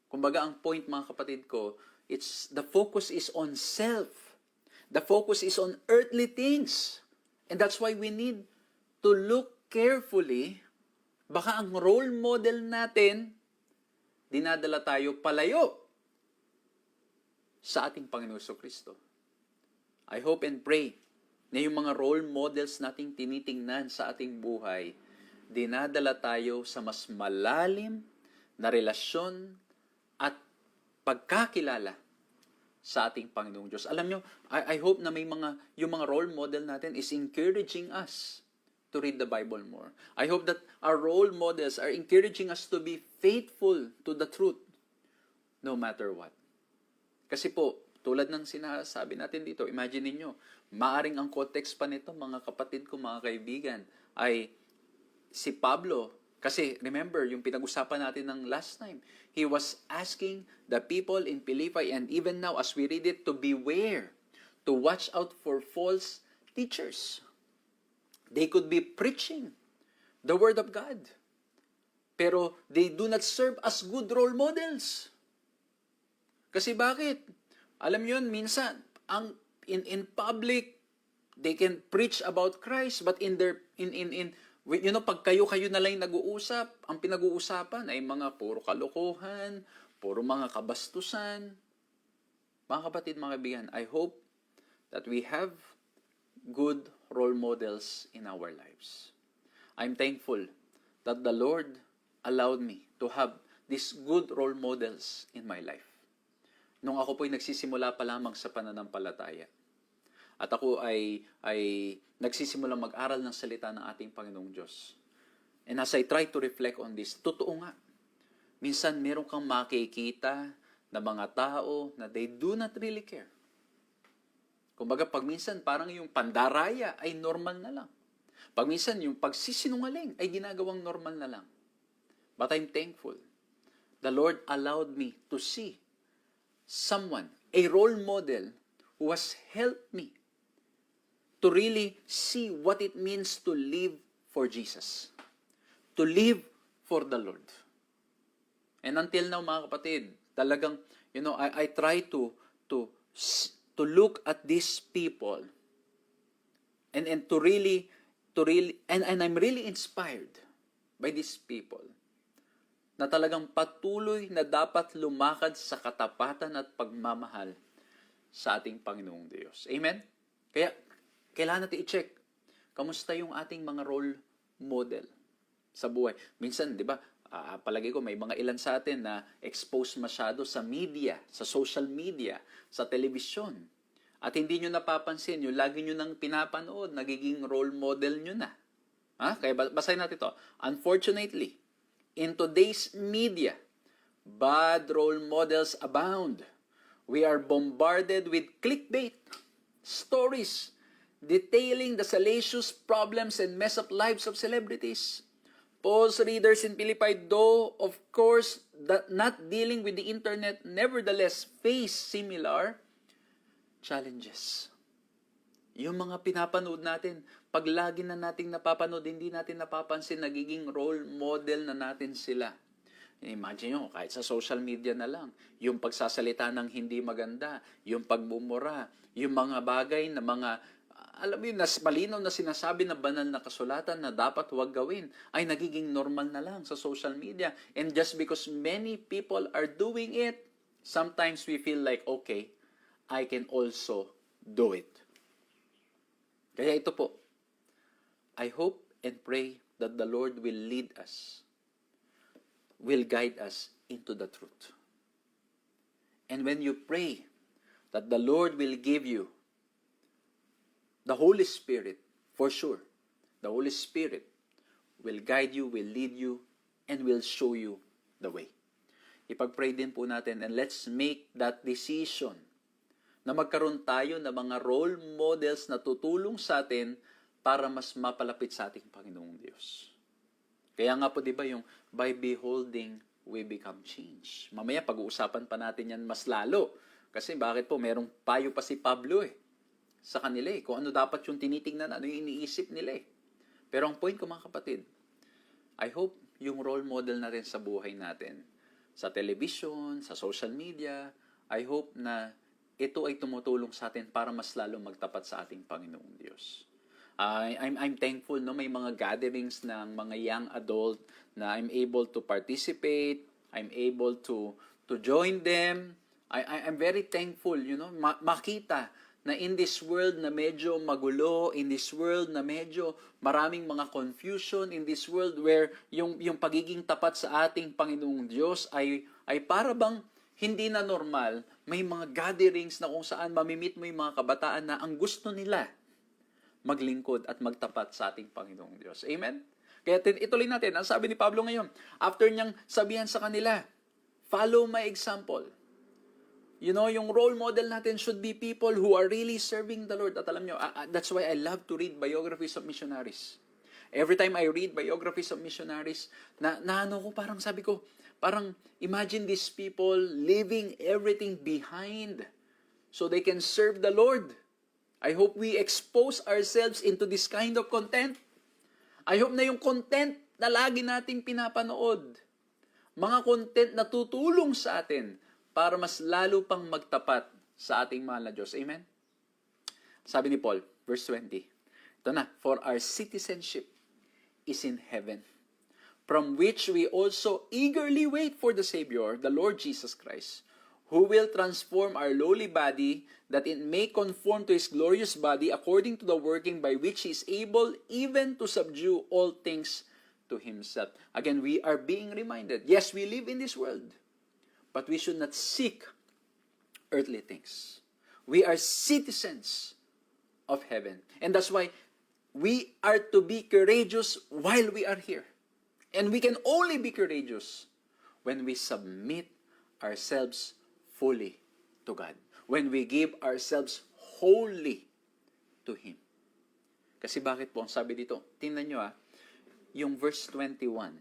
Kumbaga ang point, mga kapatid ko, the focus is on self. The focus is on earthly things. And that's why we need to look carefully. Baka ang role model natin, dinadala tayo palayo sa ating Panginoon Kristo. I hope and pray na yung mga role models nating tinitingnan sa ating buhay, dinadala tayo sa mas malalim na relasyon at pagkakilala sa ating Panginoong Diyos. Alam nyo, I hope na yung mga role model natin is encouraging us to read the Bible more. I hope that our role models are encouraging us to be faithful to the truth no matter what. Kasi po, tulad ng sinasabi natin dito, imagine niyo, maaring ang context pa nito, mga kapatid ko, mga kaibigan, ay si Pablo. Kasi remember, yung pinag-usapan natin ng last time, he was asking the people in Philippi, and even now as we read it, to beware, to watch out for false teachers. They could be preaching the Word of God, pero they do not serve as good role models. Kasi bakit? Alam niyo yun, minsan, in public, they can preach about Christ, but pag kayo na lang nag-uusap, ang pinag-uusapan ay mga puro kalokohan, puro mga kabastusan. Mga kapatid, mga kaibigan, I hope that we have good role models in our lives. I'm thankful that the Lord allowed me to have these good role models in my life. Nung ako po'y nagsisimula pa lamang sa pananampalataya. At ako ay nagsisimula mag-aral ng salita ng ating Panginoong Diyos. And as I try to reflect on this, totoo nga. Minsan meron kang makikita na mga tao na they do not really care. Kumbaga, pag minsan parang yung pandaraya ay normal na lang. Pag minsan yung pagsisinungaling ay ginagawang normal na lang. But I'm thankful. The Lord allowed me to see someone, a role model who has helped me to really see what it means to live for Jesus. To live for the Lord. And until now, mga kapatid, talagang, I try to look at these people and to really and I'm really inspired by these people na talagang patuloy na dapat lumakad sa katapatan at pagmamahal sa ating Panginoong Diyos. Amen? Kaya, kailangan natin i-check, kamusta yung ating mga role model sa buhay. Minsan, di ba, palagi ko may mga ilan sa atin na exposed masyado sa media, sa social media, sa telebisyon. At hindi nyo napapansin, yung lagi nyo nang pinapanood, nagiging role model nyo na. Kaya basahin natin ito. Unfortunately, In today's media, bad role models abound. We are bombarded with clickbait stories detailing the salacious problems and mess up lives of celebrities. Paul's readers in Philippi, though of course not dealing with the internet, nevertheless face similar challenges. Yung mga pinapanood natin, pag lagi na nating napapanood, hindi natin napapansin, nagiging role model na natin sila. Imagine nyo, kahit sa social media na lang, yung pagsasalita ng hindi maganda, yung pagbumura, yung mga bagay na mga, alam mo yun, malinaw na sinasabi na banal na kasulatan na dapat huwag gawin, ay nagiging normal na lang sa social media. And just because many people are doing it, sometimes we feel like, okay, I can also do it. Kaya ito po, I hope and pray that the Lord will lead us, will guide us into the truth. And when you pray that the Lord will give you the Holy Spirit, for sure, the Holy Spirit will guide you, will lead you, and will show you the way. Ipag-pray din po natin, and let's make that decision na magkaroon tayo ng mga role models na tutulong sa atin para mas mapalapit sa ating Panginoong Diyos. Kaya nga po, di ba, yung by beholding, we become changed. Mamaya, pag-uusapan pa natin yan mas lalo. Kasi bakit po, merong payo pa si Pablo sa kanila kung ano dapat yung tinitingnan, ano yung iniisip nila Pero ang point ko mga kapatid, I hope yung role model natin sa buhay natin, sa television, sa social media, I hope na ito ay tumutulong sa atin para mas lalo magtapat sa ating Panginoong Diyos. I'm thankful may mga gatherings ng mga young adult na I'm able to participate, I'm able to join them. I'm very thankful, makita na in this world na medyo magulo, in this world na medyo maraming mga confusion, in this world where yung pagiging tapat sa ating Panginoong Diyos ay para bang hindi na normal, may mga gatherings na kung saan mamimit mo yung mga kabataan na ang gusto nila maglingkod at magtapat sa ating Panginoong Diyos. Amen? Kaya ituloy natin. Ang sabi ni Pablo ngayon, after niyang sabihan sa kanila, follow my example. Yung role model natin should be people who are really serving the Lord. At alam nyo, that's why I love to read biographies of missionaries. Every time I read biographies of missionaries, parang sabi ko, parang imagine these people leaving everything behind so they can serve the Lord. I hope we expose ourselves into this kind of content. I hope na yung content na lagi nating pinapanood, mga content na tutulong sa atin para mas lalo pang magtapat sa ating mahal na Diyos. Amen? Sabi ni Paul, verse 20, ito na, for our citizenship is in heaven, from which we also eagerly wait for the Savior, the Lord Jesus Christ, who will transform our lowly body, that it may conform to His glorious body, according to the working by which He is able even to subdue all things to Himself. Again, we are being reminded, yes, we live in this world, but we should not seek earthly things. We are citizens of heaven. And that's why we are to be courageous while we are here. And we can only be courageous when we submit ourselves fully to God. When we give ourselves wholly to Him. Kasi bakit po? Ang sabi dito, tingnan nyo yung verse 21.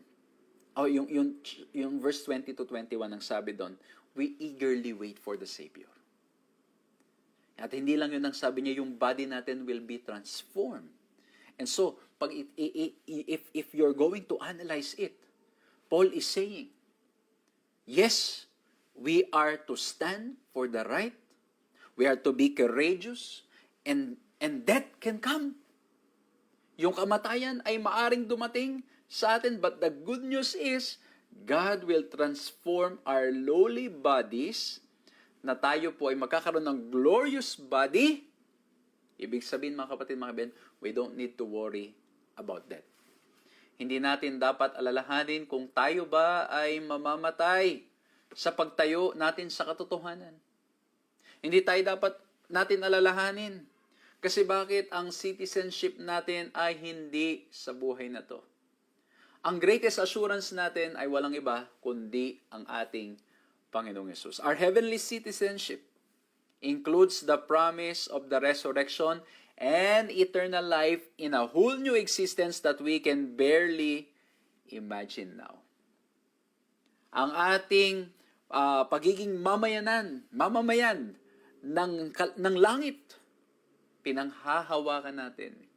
Yung verse 20 to 21 ang sabi doon, we eagerly wait for the Savior. At hindi lang yun ang sabi niya, yung body natin will be transformed. And so, if you're going to analyze it, Paul is saying, yes, we are to stand for the right, we are to be courageous, and death can come. Yung kamatayan ay maaring dumating sa atin, but the good news is, God will transform our lowly bodies, na tayo po ay magkakaroon ng glorious body. Ibig sabihin mga kapatid, mga ben, we don't need to worry about that. Hindi natin dapat alalahanin kung tayo ba ay mamamatay sa pagtayo natin sa katotohanan. Hindi tayo dapat natin alalahanin. Kasi bakit ang citizenship natin ay hindi sa buhay na to? Ang greatest assurance natin ay walang iba kundi ang ating Panginoong Yesus. Our heavenly citizenship includes the promise of the resurrection and eternal life in a whole new existence that we can barely imagine now. Ang ating pagiging mamamayan ng langit, pinanghahawakan natin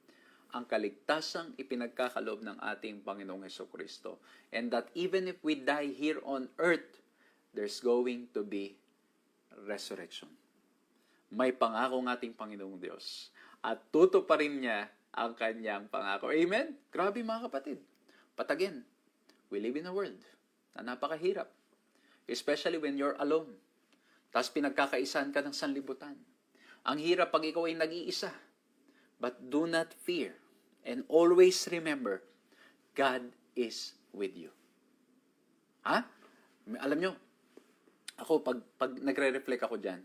ang kaligtasang ipinagkakaloob ng ating Panginoong Hesukristo. And that even if we die here on earth, there's going to be resurrection. May pangako ng ating Panginoong Diyos. At tutuparin niya ang kanyang pangako. Amen? Grabe mga kapatid. But again, we live in a world na napakahirap. Especially when you're alone. Tapos pinagkakaisahan ka ng sanlibutan. Ang hirap pag ikaw ay nag-iisa. But do not fear. And always remember, God is with you. Ha? Alam nyo, ako, pag nagre-reflect ako dyan,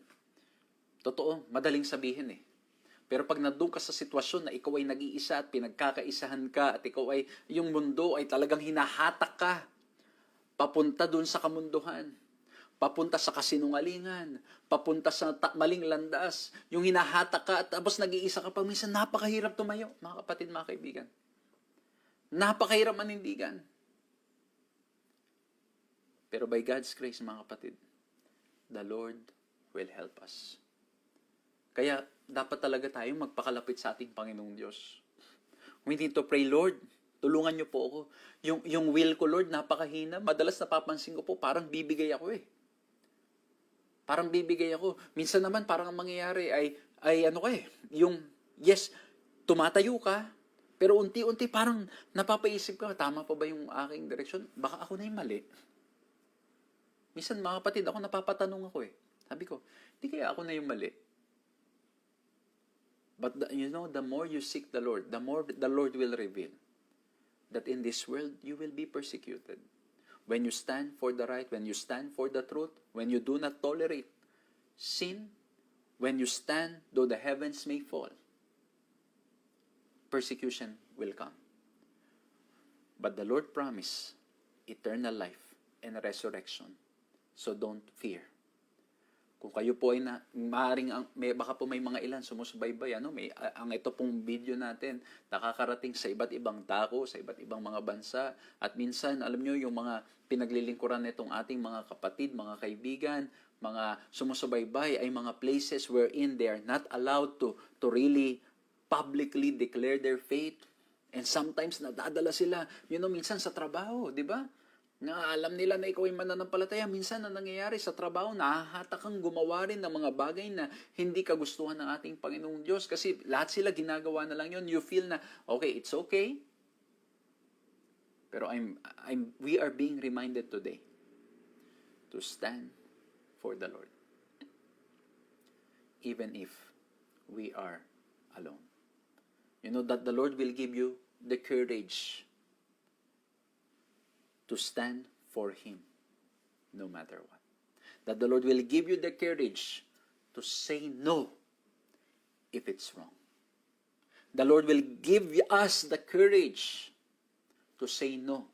totoo, madaling sabihin eh. Pero pag nandun ka sa sitwasyon na ikaw ay nag-iisa at pinagkakaisahan ka at ikaw ay, yung mundo ay talagang hinahatak ka, papunta dun sa kamunduhan, papunta sa kasinungalingan, papunta sa maling landas, yung hinahatak ka at tapos nag-iisa ka pa, minsan napakahirap tumayo, mga kapatid, mga kaibigan. Napakahirap manindigan. Pero by God's grace, mga kapatid, the Lord will help us. Kaya dapat talaga tayong magpakalapit sa ating Panginoong Diyos. We need to pray, Lord, tulungan niyo po ako. Yung will ko, Lord, napakahina. Madalas napapansin ko po, parang bibigay ako eh. Parang bibigay ako. Minsan naman, parang ang mangyayari ay ano ka eh. Yung, yes, tumatayo ka, pero unti-unti parang napapaisip ka, tama pa ba yung aking direksyon? Baka ako na yung mali. Minsan, mga kapatid, ako napapatanong ako eh. Sabi ko, di kaya ako na yung mali? But the more you seek the Lord, the more the Lord will reveal that in this world, you will be persecuted. When you stand for the right, when you stand for the truth, when you do not tolerate sin, when you stand though the heavens may fall, persecution will come. But the Lord promised eternal life and resurrection. So don't fear. Kung kayo po ay baka po may mga ilan sumusubaybay, ang ito pong video natin, nakakarating sa iba't ibang dako, sa iba't ibang mga bansa, at minsan, alam nyo, yung mga pinaglilingkuran nitong ating mga kapatid, mga kaibigan, mga sumusubaybay, ay mga places wherein they are not allowed to really publicly declare their faith. And sometimes, nadadala sila, minsan sa trabaho, di ba? Na alam nila na ikaw ay mananampalataya, minsan na nangyayari sa trabaho, nahahatak kang gumawa rin ng mga bagay na hindi kagustuhan ng ating Panginoong Diyos kasi lahat sila ginagawa na lang yun. You feel na, okay, it's okay. Pero we are being reminded today to stand for the Lord. Even if we are alone. You know that the Lord will give you the courage to stand for Him, no matter what. That the Lord will give you the courage to say no if it's wrong. The Lord will give us the courage to say no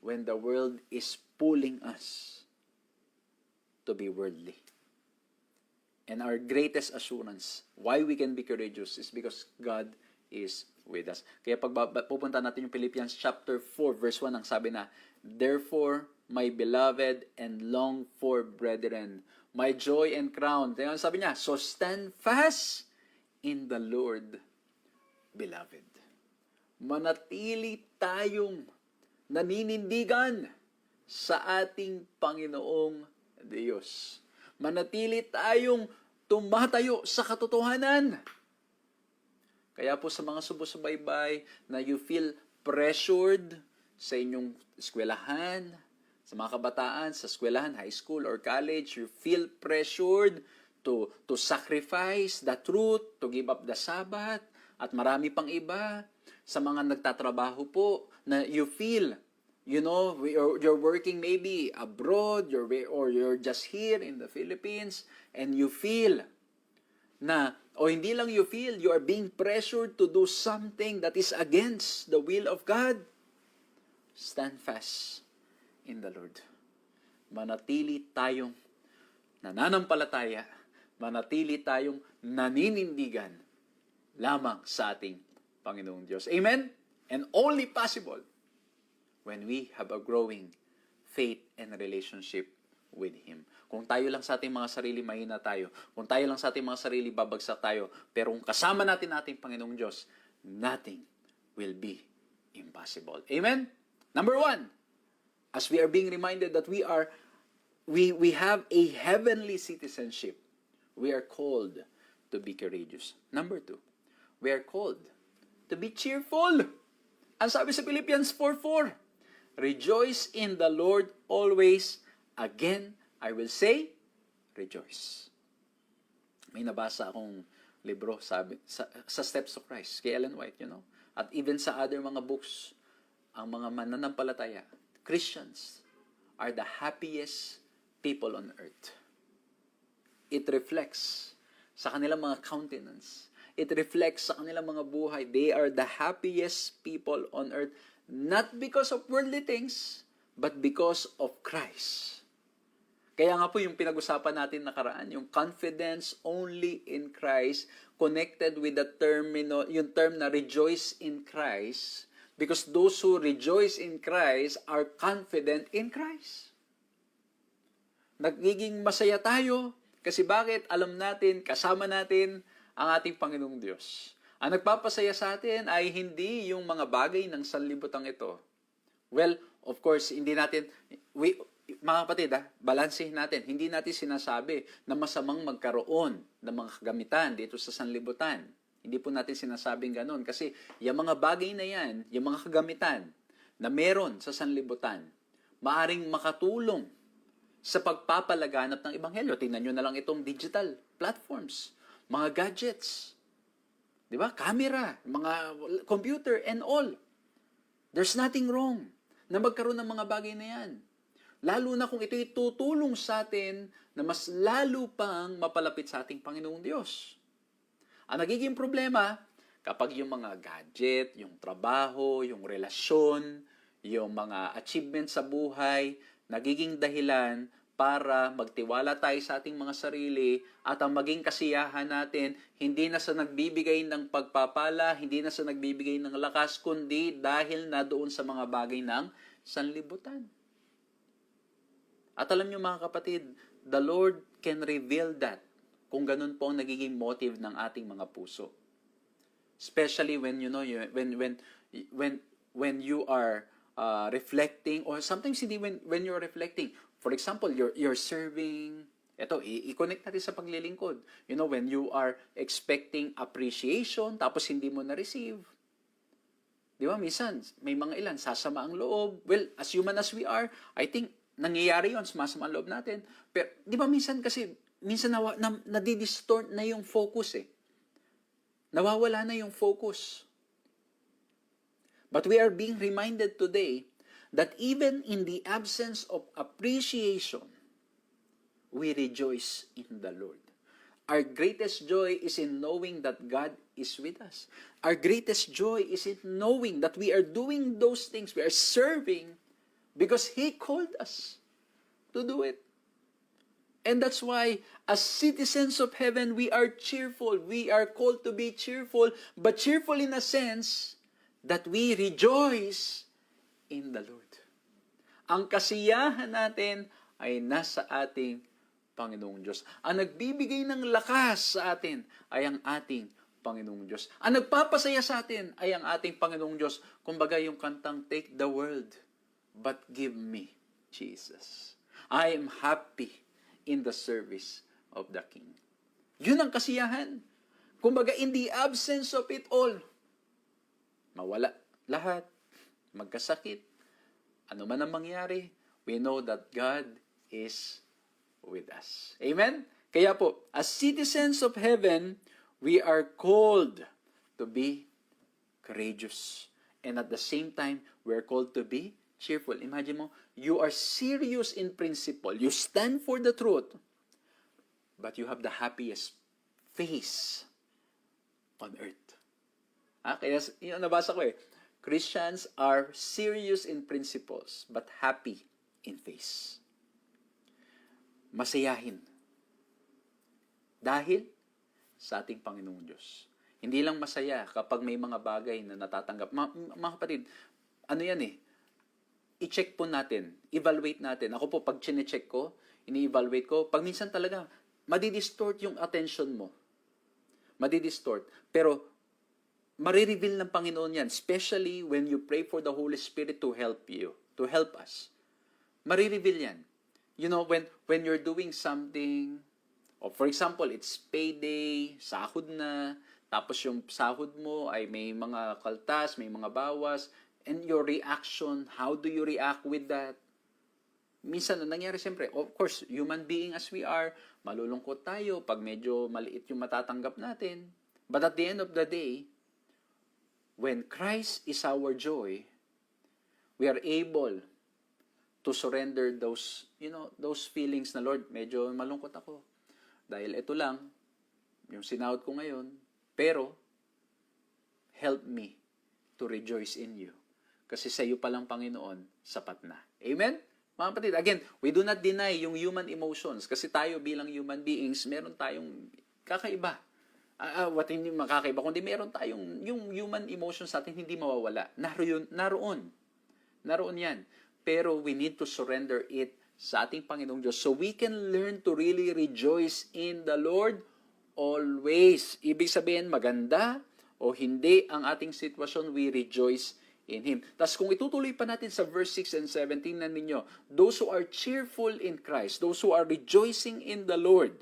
when the world is pulling us to be worldly. And our greatest assurance, why we can be courageous, is because God is with us. Kaya pag pupunta natin yung Philippians chapter 4, verse 1, ang sabi na, therefore, my beloved and longed for brethren, my joy and crown. Kaya sabi niya, so stand fast in the Lord, beloved. Manatili tayong naninindigan sa ating Panginoong Diyos. Manatili tayong tumatayo sa katotohanan. Kaya po sa mga sumusubaybay na you feel pressured sa inyong eskwelahan, sa mga kabataan, sa eskwelahan, high school or college, you feel pressured to sacrifice the truth, to give up the Sabbath, at marami pang iba. Sa mga nagtatrabaho po, na you feel, you're working maybe abroad, or you're just here in the Philippines, and you feel na, o hindi lang you feel, you are being pressured to do something that is against the will of God. stand fast in the Lord. Manatili tayong nananampalataya, manatili tayong naninindigan lamang sa ating Panginoong Diyos. Amen? And only possible when we have a growing faith and relationship with Him. Kung tayo lang sa ating mga sarili, mahina tayo. Kung tayo lang sa ating mga sarili, babagsak tayo. Pero kung kasama natin ating Panginoong Diyos, nothing will be impossible. Amen? Number 1, as we are being reminded that we have a heavenly citizenship, we are called to be courageous. Number 2, we are called to be cheerful. Ang sabi sa Philippians 4:4, rejoice in the Lord always. Again, I will say, rejoice. May nabasa akong libro sa Steps of Christ, kay Ellen White, At even sa other mga books, ang mga mananampalataya, Christians, are the happiest people on earth. It reflects sa kanilang mga countenance. It reflects sa kanilang mga buhay. They are the happiest people on earth, not because of worldly things, but because of Christ. Kaya nga po yung pinag-usapan natin nakaraan, yung confidence only in Christ, connected with the yung term na rejoice in Christ, because those who rejoice in Christ are confident in Christ. Nagiging masaya tayo, kasi bakit? Alam natin, kasama natin ang ating Panginoong Diyos. Ang nagpapasaya sa atin ay hindi yung mga bagay ng sanlibutan ito. Well, of course, hindi natin, mga kapatid, balansehin natin. Hindi natin sinasabi na masamang magkaroon ng mga kagamitan dito sa sanlibutan. Hindi po natin sinasabing ganon. Kasi yung mga bagay na yan, yung mga kagamitan na meron sa sanlibutan, maaring makatulong sa pagpapalaganap ng Ebanghelyo. Tingnan nyo na lang itong digital platforms, mga gadgets, di ba? Camera, mga computer and all. There's nothing wrong na magkaroon ng mga bagay na yan. Lalo na kung ito'y tutulong sa atin na mas lalo pang mapalapit sa ating Panginoong Diyos. Ang nagiging problema, kapag yung mga gadget, yung trabaho, yung relasyon, yung mga achievements sa buhay, nagiging dahilan para magtiwala tayo sa ating mga sarili at ang maging kasiyahan natin, hindi na sa nagbibigay ng pagpapala, hindi na sa nagbibigay ng lakas, kundi dahil na doon sa mga bagay ng sanlibutan. At alam niyo mga kapatid, the Lord can reveal that kung ganun po ang nagiging motive ng ating mga puso. Especially when when you are reflecting, or sometimes hindi when you're reflecting. For example, you're serving. Ito, i-connect natin sa paglilingkod. When you are expecting appreciation, tapos hindi mo na-receive. Di ba? Minsan, may mga ilan, sasama ang loob. Well, as human as we are, I think, nangyayari yun, sumasama ang loob natin. Pero, di ba minsan nadidistort na yung focus eh. Nawawala na yung focus. But we are being reminded today that even in the absence of appreciation, we rejoice in the Lord. Our greatest joy is in knowing that God is with us. Our greatest joy is in knowing that we are doing those things, we are serving, because He called us to do it. And that's why, as citizens of heaven, we are cheerful. We are called to be cheerful, but cheerful in a sense that we rejoice in the Lord. Ang kasiyahan natin ay nasa ating Panginoong Diyos. Ang nagbibigay ng lakas sa atin ay ang ating Panginoong Diyos. Ang nagpapasaya sa atin ay ang ating Panginoong Diyos. Kumbaga yung kantang, take the world, but give me Jesus. I am happy in the service of the King. Yun ang kasiyahan. Kumbaga, in the absence of it all, mawala lahat, magkasakit, ano man ang mangyari, we know that God is with us. Amen? Kaya po, as citizens of heaven, we are called to be courageous. And at the same time, we are called to be cheerful. Imagine mo, you are serious in principle. You stand for the truth. But you have the happiest face on earth. Kaya yun nabasa ko eh. Christians are serious in principles but happy in faith. Masayahin. Dahil sa ating Panginoong Diyos. Hindi lang masaya kapag may mga bagay na natatanggap. Mga kapatid, ano yan eh, i-check po natin, evaluate natin. Ako po, pag chine-check ko, ini-evaluate ko, pag minsan talaga, madidistort yung attention mo. Madidistort. Pero, marireveal ng Panginoon yan, especially when you pray for the Holy Spirit to help you, to help us. Marireveal yan. You know, when you're doing something, or for example, it's payday, sahod na, tapos yung sahod mo ay may mga kaltas, may mga bawas, and your reaction, how do you react with that? Minsan, nangyari siyempre, of course, human being as we are, malulungkot tayo pag medyo maliit yung matatanggap natin. But at the end of the day, when Christ is our joy, we are able to surrender those, those feelings na, Lord, medyo malungkot ako. Dahil ito lang, yung sinahod ko ngayon, pero, help me to rejoice in you. Kasi sa iyo palang Panginoon, sapat na. Amen? Mga kapatid, again, we do not deny yung human emotions. Kasi tayo bilang human beings, meron tayong kakaiba. What hindi makakaiba, kundi meron tayong, yung human emotions sa atin hindi mawawala. Naroon yan. Pero we need to surrender it sa ating Panginoong Diyos so we can learn to really rejoice in the Lord always. Ibig sabihin, maganda o hindi ang ating sitwasyon, we rejoice in Him. Tapos kung itutuloy pa natin sa verse 6 and 7, tingnan ninyo, those who are cheerful in Christ, those who are rejoicing in the Lord,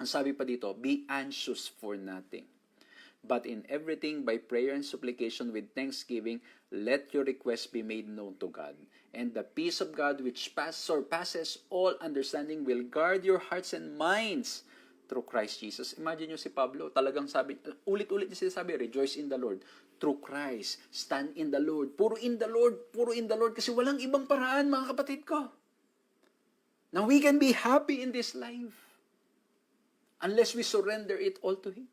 ang sabi pa dito, be anxious for nothing. But in everything, by prayer and supplication with thanksgiving, let your requests be made known to God. And the peace of God, which surpasses all understanding, will guard your hearts and minds through Christ Jesus. Imagine nyo si Pablo, talagang sabi, ulit-ulit niya sinasabi, rejoice in the Lord. Through Christ, stand in the Lord. Puro in the Lord, puro in the Lord. Kasi walang ibang paraan, mga kapatid ko. Now we can be happy in this life unless we surrender it all to Him.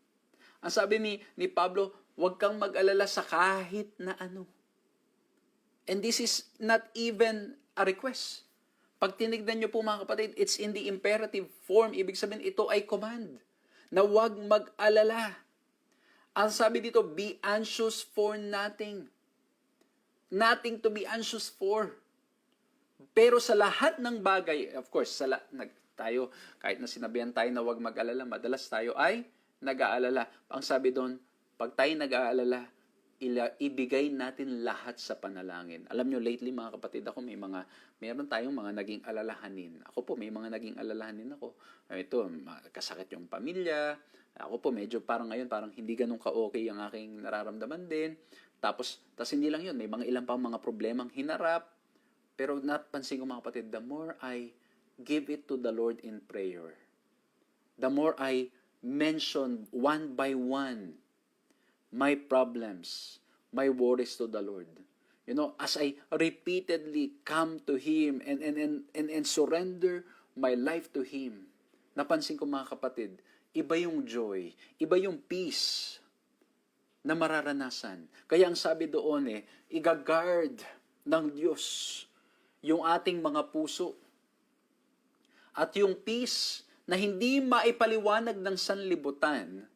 Ang sabi ni Pablo, huwag kang mag-alala sa kahit na ano. And this is not even a request. Pag tinignan nyo po mga kapatid, it's in the imperative form. Ibig sabihin, ito ay command. Na huwag mag-alala. Ang sabi dito, be anxious for nothing. Nothing to be anxious for. Pero sa lahat ng bagay, of course, tayo, kahit na sinabihan tayo na huwag mag-alala, madalas tayo ay nag-aalala. Ang sabi doon, pag tayo nag-aalala, ibigay natin lahat sa panalangin. Alam nyo, lately mga kapatid, ako meron tayong mga naging alalahanin. Ako po, may mga naging alalahanin ako. Ito, kasakit yung pamilya. Ako po, medyo parang ngayon, parang hindi ganun ka-okay ang aking nararamdaman din. Tapos hindi lang yun, may mga ilang pang mga problemang hinarap. Pero napansin ko mga kapatid, the more I give it to the Lord in prayer, the more I mention one by one my problems, my worries to the Lord. You know, as I repeatedly come to Him and surrender my life to Him, napansin ko mga kapatid, iba yung joy, iba yung peace na mararanasan. Kaya ang sabi doon igagard ng Diyos yung ating mga puso. At yung peace na hindi maipaliwanag ng sanlibutan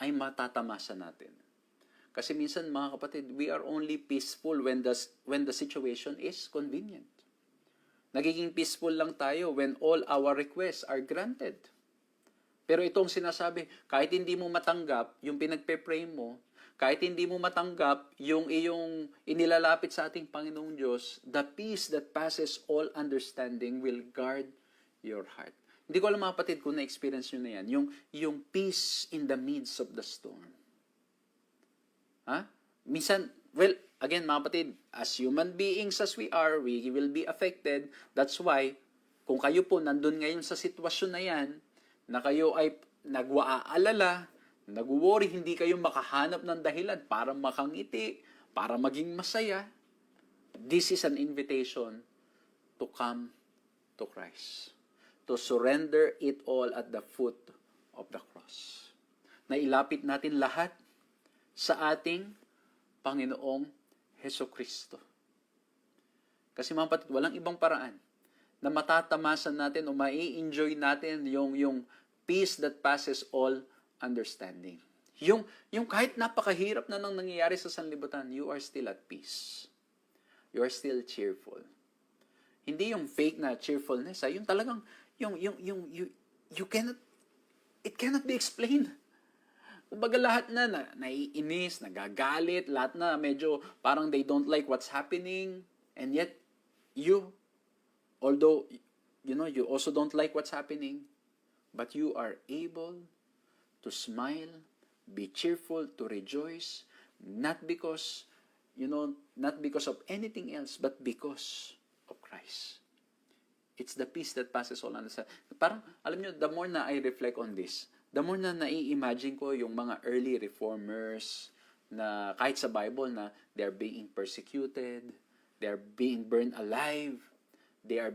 ay matatamasa natin. Kasi minsan mga kapatid, we are only peaceful when the situation is convenient. Nagiging peaceful lang tayo when all our requests are granted. Pero itong sinasabi, kahit hindi mo matanggap yung pinagpe-pray mo, kahit hindi mo matanggap yung iyong inilalapit sa ating Panginoong Diyos, the peace that passes all understanding will guard your heart. Hindi ko alam mga kapatid kung na-experience nyo na yan, yung peace in the midst of the storm. Minsan, well, again mga kapatid, as human beings as we are, we will be affected. That's why, kung kayo po nandun ngayon sa sitwasyon na yan, na kayo ay nagwaalala, nag-worry, hindi kayo makahanap ng dahilan para makangiti, para maging masaya, this is an invitation to come to Christ. To surrender it all at the foot of the cross. Na ilapit natin lahat sa ating Panginoong Hesukristo. Kasi mga kapatid, walang ibang paraan na matatamasan natin o mai-enjoy natin yung peace that passes all understanding. Yung kahit napakahirap na nang nangyayari sa sanlibutan, you are still at peace. You are still cheerful. Hindi yung fake na cheerfulness, yung talagang, you cannot, it cannot be explained. Kumbaga lahat na naiinis, nagagalit, lahat na medyo parang they don't like what's happening, and yet, although, you also don't like what's happening, but you are able to smile, be cheerful, to rejoice, not because of anything else, but because of Christ. It's the peace that passes all understanding. Parang, alam nyo, the more na I reflect on this, the more na nai-imagine ko yung mga early reformers na kahit sa Bible na they are being persecuted, they are being burned alive, they are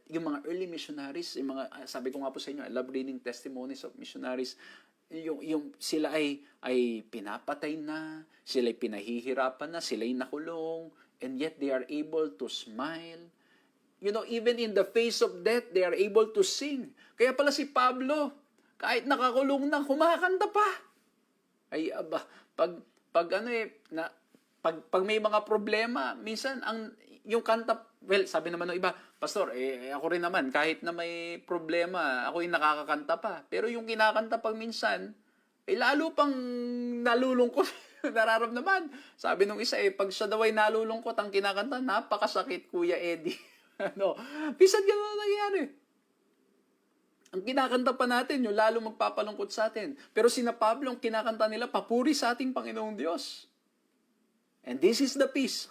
yung mga early missionaries, yung mga, sabi ko nga po sa inyo, I love reading testimonies of missionaries, yung sila ay pinapatay na, sila ay pinahihirapan na, sila ay nakulong, and yet they are able to smile. Even in the face of death, they are able to sing. Kaya pala si Pablo, kahit nakakulong na, kumakanta pa. Ay, aba, pag may mga problema, minsan, yung kanta, well, sabi naman ng iba, Pastor, ako rin naman, kahit na may problema, ako yung nakakakanta pa. Pero yung kinakanta pag minsan, lalo pang nalulungkot, nararamdaman. Sabi nung isa, pag siya daw ay nalulungkot, ang kinakanta, napakasakit, Kuya Eddie. Minsan gano'n na nangyayari. Ang kinakanta pa natin, yung lalo magpapalungkot sa atin. Pero sina Pablo, ang kinakanta nila, papuri sa ating Panginoong Diyos. And this is the peace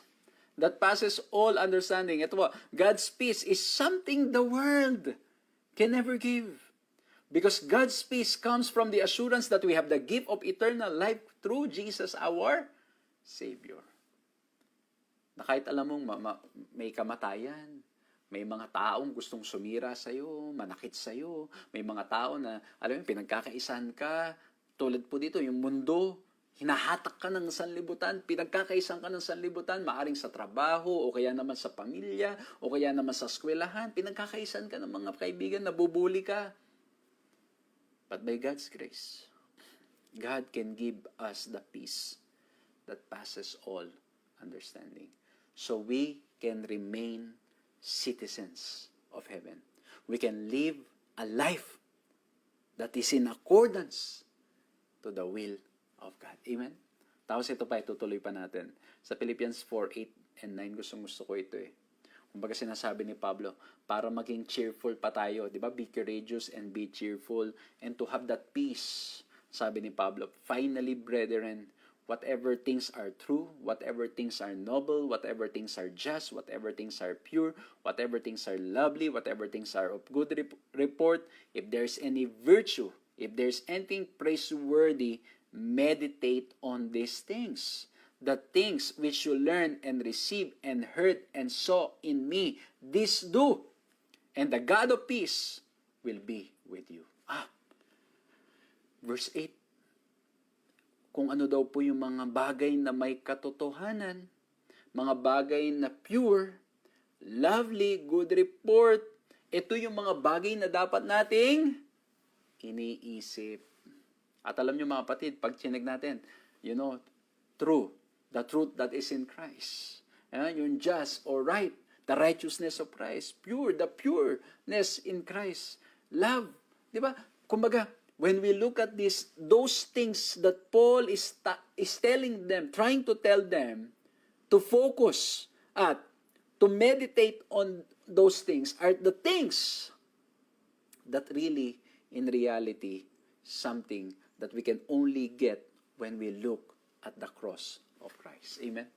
that passes all understanding. Ito po, God's peace is something the world can never give. Because God's peace comes from the assurance that we have the gift of eternal life through Jesus our Savior. Na kahit alam mong may kamatayan, may mga taong gustong sumira sa'yo, manakit sa'yo, may mga tao na, alam mo, pinagkakaisan ka, tulad po dito, yung mundo, hinahatak ka ng sanlibutan, pinagkakaisan ka ng sanlibutan, maaring sa trabaho, o kaya naman sa pamilya, o kaya naman sa eskwelahan, pinagkakaisan ka ng mga kaibigan, nabubuli ka. But by God's grace, God can give us the peace that passes all understanding. So we can remain citizens of heaven. We can live a life that is in accordance to the will of God. Amen? Tapos ito pa, itutuloy pa natin. Sa Philippians 4:8 and 9, gusto ko ito Kumbaga sinasabi ni Pablo, para maging cheerful pa tayo, di ba? Be courageous and be cheerful, and to have that peace, sabi ni Pablo, finally, brethren, whatever things are true, whatever things are noble, whatever things are just, whatever things are pure, whatever things are lovely, whatever things are of good report, if there's any virtue, if there's anything praiseworthy, meditate on these things. The things which you learn and receive and heard and saw in me, this do, and the God of peace will be with you. Verse 8. Kung ano daw po yung mga bagay na may katotohanan, mga bagay na pure, lovely, good report, ito yung mga bagay na dapat nating iniisip. At alam nyo mga kapatid, pag chinig natin, true, the truth that is in Christ. Yung just or right, the righteousness of Christ, pure, the pureness in Christ, love. Di ba? Kumbaga, when we look at those things that Paul is telling them, trying to tell them to focus at, to meditate on those things, are the things that really, in reality, something that we can only get when we look at the cross of Christ. Amen?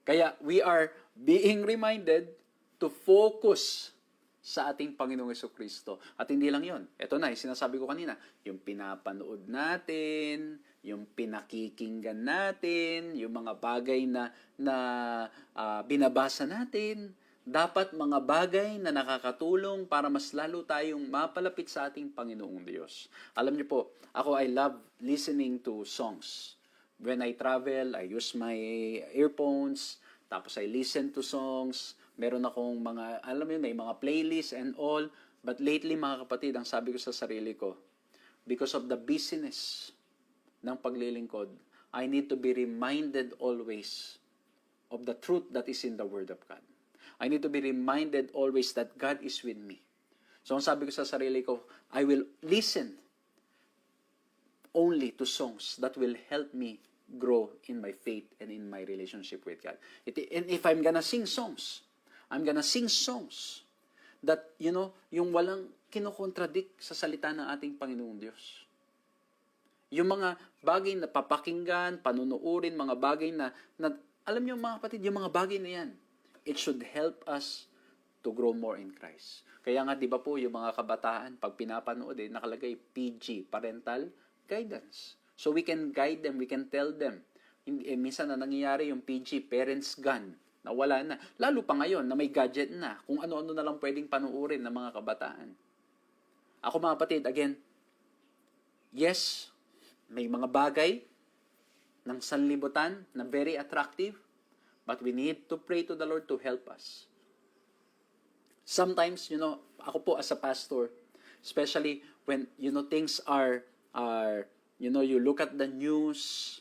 Kaya we are being reminded to focus sa ating Panginoong Jesucristo. At hindi lang yon. Ito na, yung sinasabi ko kanina, yung pinapanood natin, yung pinakikinggan natin, yung mga bagay na binabasa natin, dapat mga bagay na nakakatulong para mas lalo tayong mapalapit sa ating Panginoong Diyos. Alam niyo po, I love listening to songs. When I travel, I use my earphones, tapos I listen to songs. Meron akong mga, alam mo yun, may mga playlists and all. But lately, mga kapatid, ang sabi ko sa sarili ko, because of the busyness ng paglilingkod, I need to be reminded always of the truth that is in the Word of God. I need to be reminded always that God is with me. So, ang sabi ko sa sarili ko, I will listen only to songs that will help me grow in my faith and in my relationship with God. And if I'm gonna sing songs, I'm gonna sing songs that, yung walang kinokontradict sa salita ng ating Panginoong Diyos. Yung mga bagay na papakinggan, panunuurin, mga bagay na alam niyo mga kapatid, yung mga bagay na yan, it should help us to grow more in Christ. Kaya nga, di ba po, yung mga kabataan, pag pinapanood, nakalagay PG, parental guidance. So we can guide them, we can tell them. Minsan na nangyayari yung PG, parents gun, na wala na. Lalo pa ngayon, na may gadget na, kung ano-ano na lang pwedeng panuurin ng mga kabataan. Ako mga kapatid, again, yes, may mga bagay ng sanlibutan na very attractive, but we need to pray to the Lord to help us. Sometimes, ako po as a pastor, especially when, things are, you look at the news,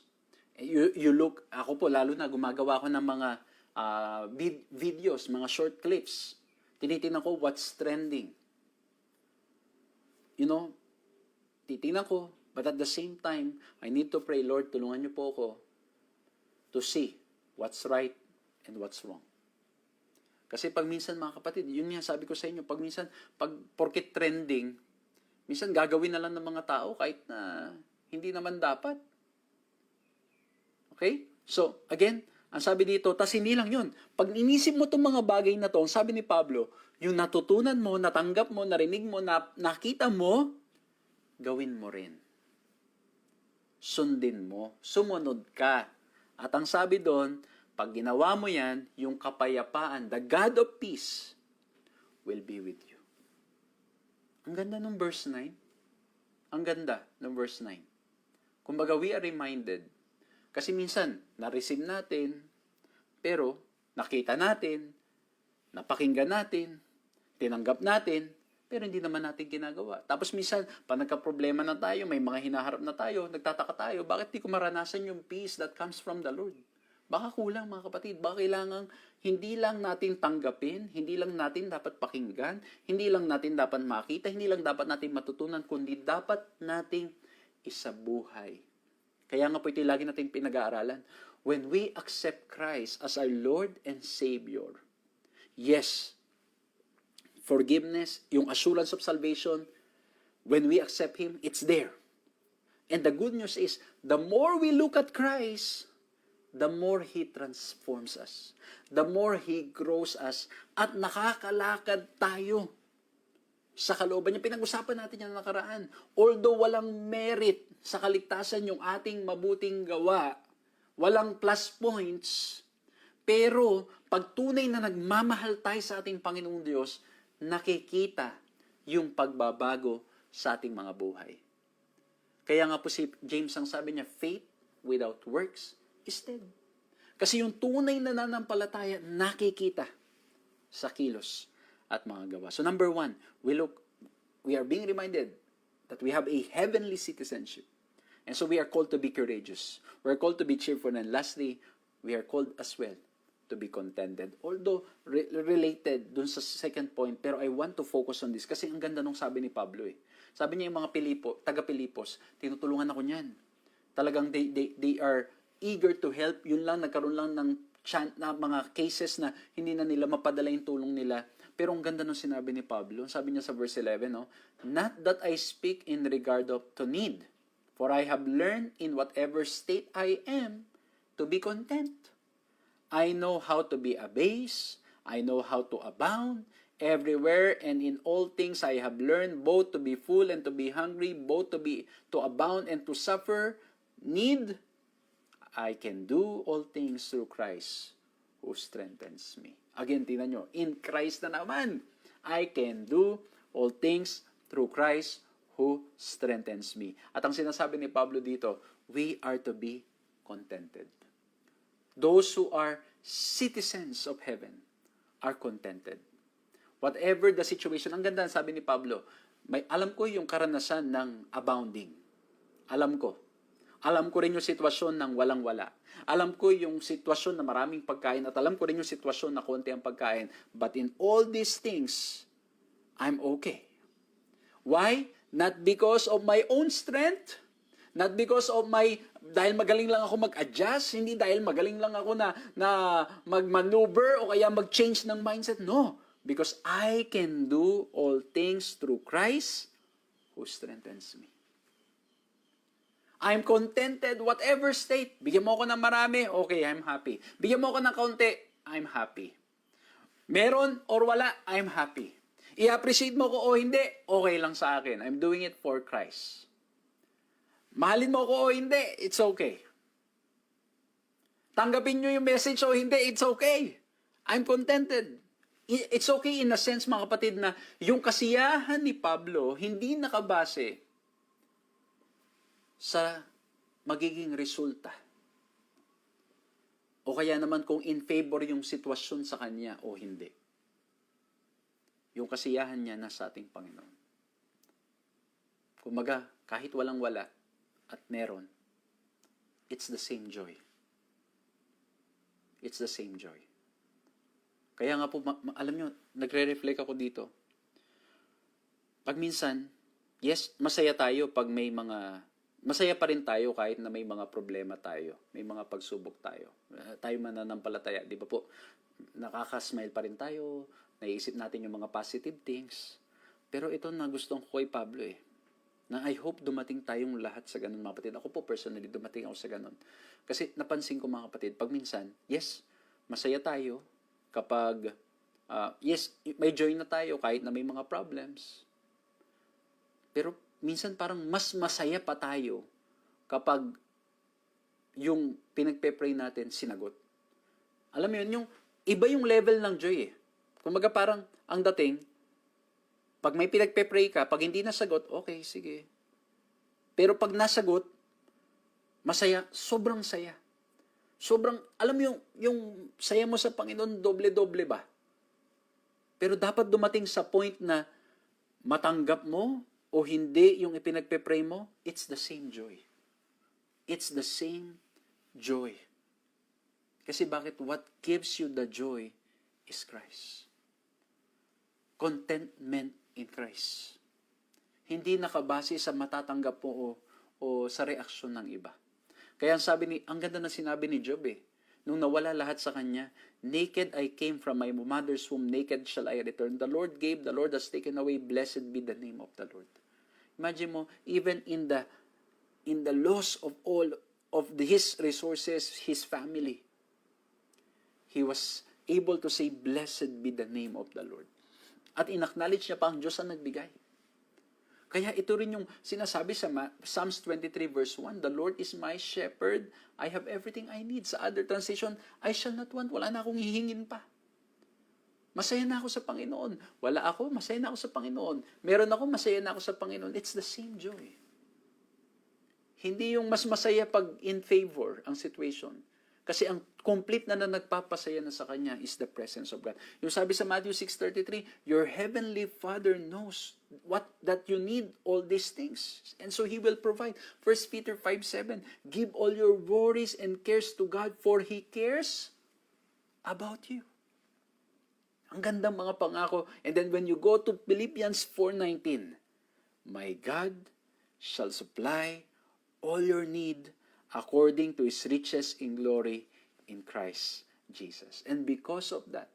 ako po, lalo na gumagawa ko ng mga videos, mga short clips. Tinitingnan ko what's trending. Titingnan ko, but at the same time, I need to pray, Lord, tulungan niyo po ako to see what's right and what's wrong. Kasi pag minsan, mga kapatid, yun nga sabi ko sa inyo, pag porket trending, minsan gagawin na lang ng mga tao kahit na hindi naman dapat. Okay? So, again, ang sabi dito, tas hindi lang yun. Pag inisip mo itong mga bagay na to, ang sabi ni Pablo, yung natutunan mo, natanggap mo, narinig mo, nakita mo, gawin mo rin. Sundin mo, sumunod ka. At ang sabi doon, pag ginawa mo yan, yung kapayapaan, the God of peace, will be with you. Ang ganda ng verse 9. Ang ganda ng verse 9. Kumbaga, we are reminded. Kasi minsan, na-receive natin, pero nakita natin, napakinggan natin, tinanggap natin, pero hindi naman natin ginagawa. Tapos minsan, pag nagka-problema na tayo, may mga hinaharap na tayo, nagtataka tayo, bakit di ko maranasan yung peace that comes from the Lord? Baka kulang, mga kapatid. Baka kailangan hindi lang natin tanggapin, hindi lang natin dapat pakinggan, hindi lang natin dapat makita, hindi lang dapat natin matutunan, kundi dapat nating isabuhay. Kaya nga po ito lagi natin pinag-aaralan. When we accept Christ as our Lord and Savior, yes, forgiveness, yung assurance of salvation, when we accept Him, it's there. And the good news is, the more we look at Christ, the more He transforms us. The more He grows us. At nakakalakad tayo sa kalooban niya. Pinag-usapan natin yung nakaraan. Although walang merit sa kaligtasan yung ating mabuting gawa, walang plus points, pero pag tunay na nagmamahal tayo sa ating Panginoong Diyos, nakikita yung pagbabago sa ating mga buhay. Kaya nga po si James ang sabi niya, faith without works is dead. Kasi yung tunay na nanampalataya, nakikita sa kilos at mga gawa. So number 1, we are being reminded that we have a heavenly citizenship. And so we are called to be courageous. We are called to be cheerful. And lastly, we are called as well to be contented. Although related dun sa second point, pero I want to focus on this kasi ang ganda nung sabi ni Pablo . Sabi niya yung mga taga-Pilipos, tinutulungan ako niyan. Talagang they are eager to help. Yun lang, nagkaroon lang ng mga cases na hindi na nila mapadala yung tulong nila. Pero ang ganda nung sinabi ni Pablo, sabi niya sa verse 11, not that I speak in regard to need, for I have learned in whatever state I am to be content. I know how to be abased. I know how to abound. Everywhere and in all things I have learned both to be full and to be hungry, both to abound and to suffer need. I can do all things through Christ who strengthens me. Again, tingnan nyo, in Christ na naman, I can do all things through Christ who strengthens me. At ang sinasabi ni Pablo dito, we are to be contented. Those who are citizens of heaven are contented. Whatever the situation, ang ganda, sabi ni Pablo, alam ko yung karanasan ng abounding. Alam ko. Alam ko rin yung sitwasyon ng walang-wala. Alam ko yung sitwasyon na maraming pagkain at alam ko rin yung sitwasyon na konti ang pagkain. But in all these things, I'm okay. Why? Not because of my own strength, not because of dahil magaling lang ako mag-adjust, hindi dahil magaling lang ako na mag-maneuver o kaya mag-change ng mindset. No, because I can do all things through Christ who strengthens me. I'm contented whatever state. Bigyan mo ako ng marami, okay, I'm happy. Bigyan mo ako ng kaunti, I'm happy. Meron or wala, I'm happy. I-appreciate mo ko o hindi, okay lang sa akin. I'm doing it for Christ. Mahalin mo ko o hindi, it's okay. Tanggapin nyo yung message o hindi, it's okay. I'm contented. It's okay in a sense, mga kapatid, na yung kasiyahan ni Pablo hindi nakabase sa magiging resulta. O kaya naman kung in favor yung sitwasyon sa kanya o hindi. Yung kasiyahan niya nasa ating Panginoon. Kumaga, kahit walang-wala at meron, it's the same joy. It's the same joy. Kaya nga po, alam nyo, nagre-reflect ako dito. Pag minsan, yes, masaya tayo pag masaya pa rin tayo kahit na may mga problema tayo, may mga pagsubok tayo. Tayo mananampalataya, di ba po? Nakaka-smile pa rin tayo, naiisip natin yung mga positive things. Pero ito na gustong ko kay Pablo na I hope dumating tayong lahat sa ganun, mga kapatid. Ako po personally, dumating ako sa ganun. Kasi napansin ko, mga kapatid, pag minsan, yes, masaya tayo kapag, yes, may joy na tayo kahit na may mga problems. Pero minsan parang mas masaya pa tayo kapag yung pinagpe-pray natin sinagot. Alam mo yun, yung iba yung level ng joy . Kumaga parang ang dating, pag may pinagpe-pray ka, pag hindi nasagot, okay, sige. Pero pag nasagot, masaya, sobrang saya. Sobrang, alam mo yung saya mo sa Panginoon, doble-doble ba? Pero dapat dumating sa point na matanggap mo o hindi yung ipinagpe-pray mo, it's the same joy. It's the same joy. Kasi bakit? What gives you the joy is Christ. Contentment in Christ. Hindi nakabase sa matatanggap mo o sa reaksyon ng iba. Kaya ang ganda na sinabi ni Job nung nawala lahat sa kanya, naked I came from my mother's womb, naked shall I return. The Lord gave, the Lord has taken away, blessed be the name of the Lord. Imagine mo, even in the loss of all of his resources, his family, he was able to say, blessed be the name of the Lord. At in-acknowledge niya pa ang Diyos ang nagbigay. Kaya ito rin yung sinasabi sa Psalms 23 verse 1, the Lord is my shepherd, I have everything I need. Sa other translation, I shall not want, wala na akong hihingin pa. Masaya na ako sa Panginoon. Wala ako, masaya na ako sa Panginoon. Meron ako, masaya na ako sa Panginoon. It's the same joy. Hindi yung mas masaya pag in favor ang situation. Kasi ang complete na nagpapasaya na sa kanya is the presence of God. Yung sabi sa Matthew 6:33, your heavenly Father knows that you need all these things. And so He will provide. 1 Peter 5:7, give all your worries and cares to God, for He cares about you. Ang gandang mga pangako. And then when you go to Philippians 4:19, my God shall supply all your need according to His riches in glory in Christ Jesus. And because of that,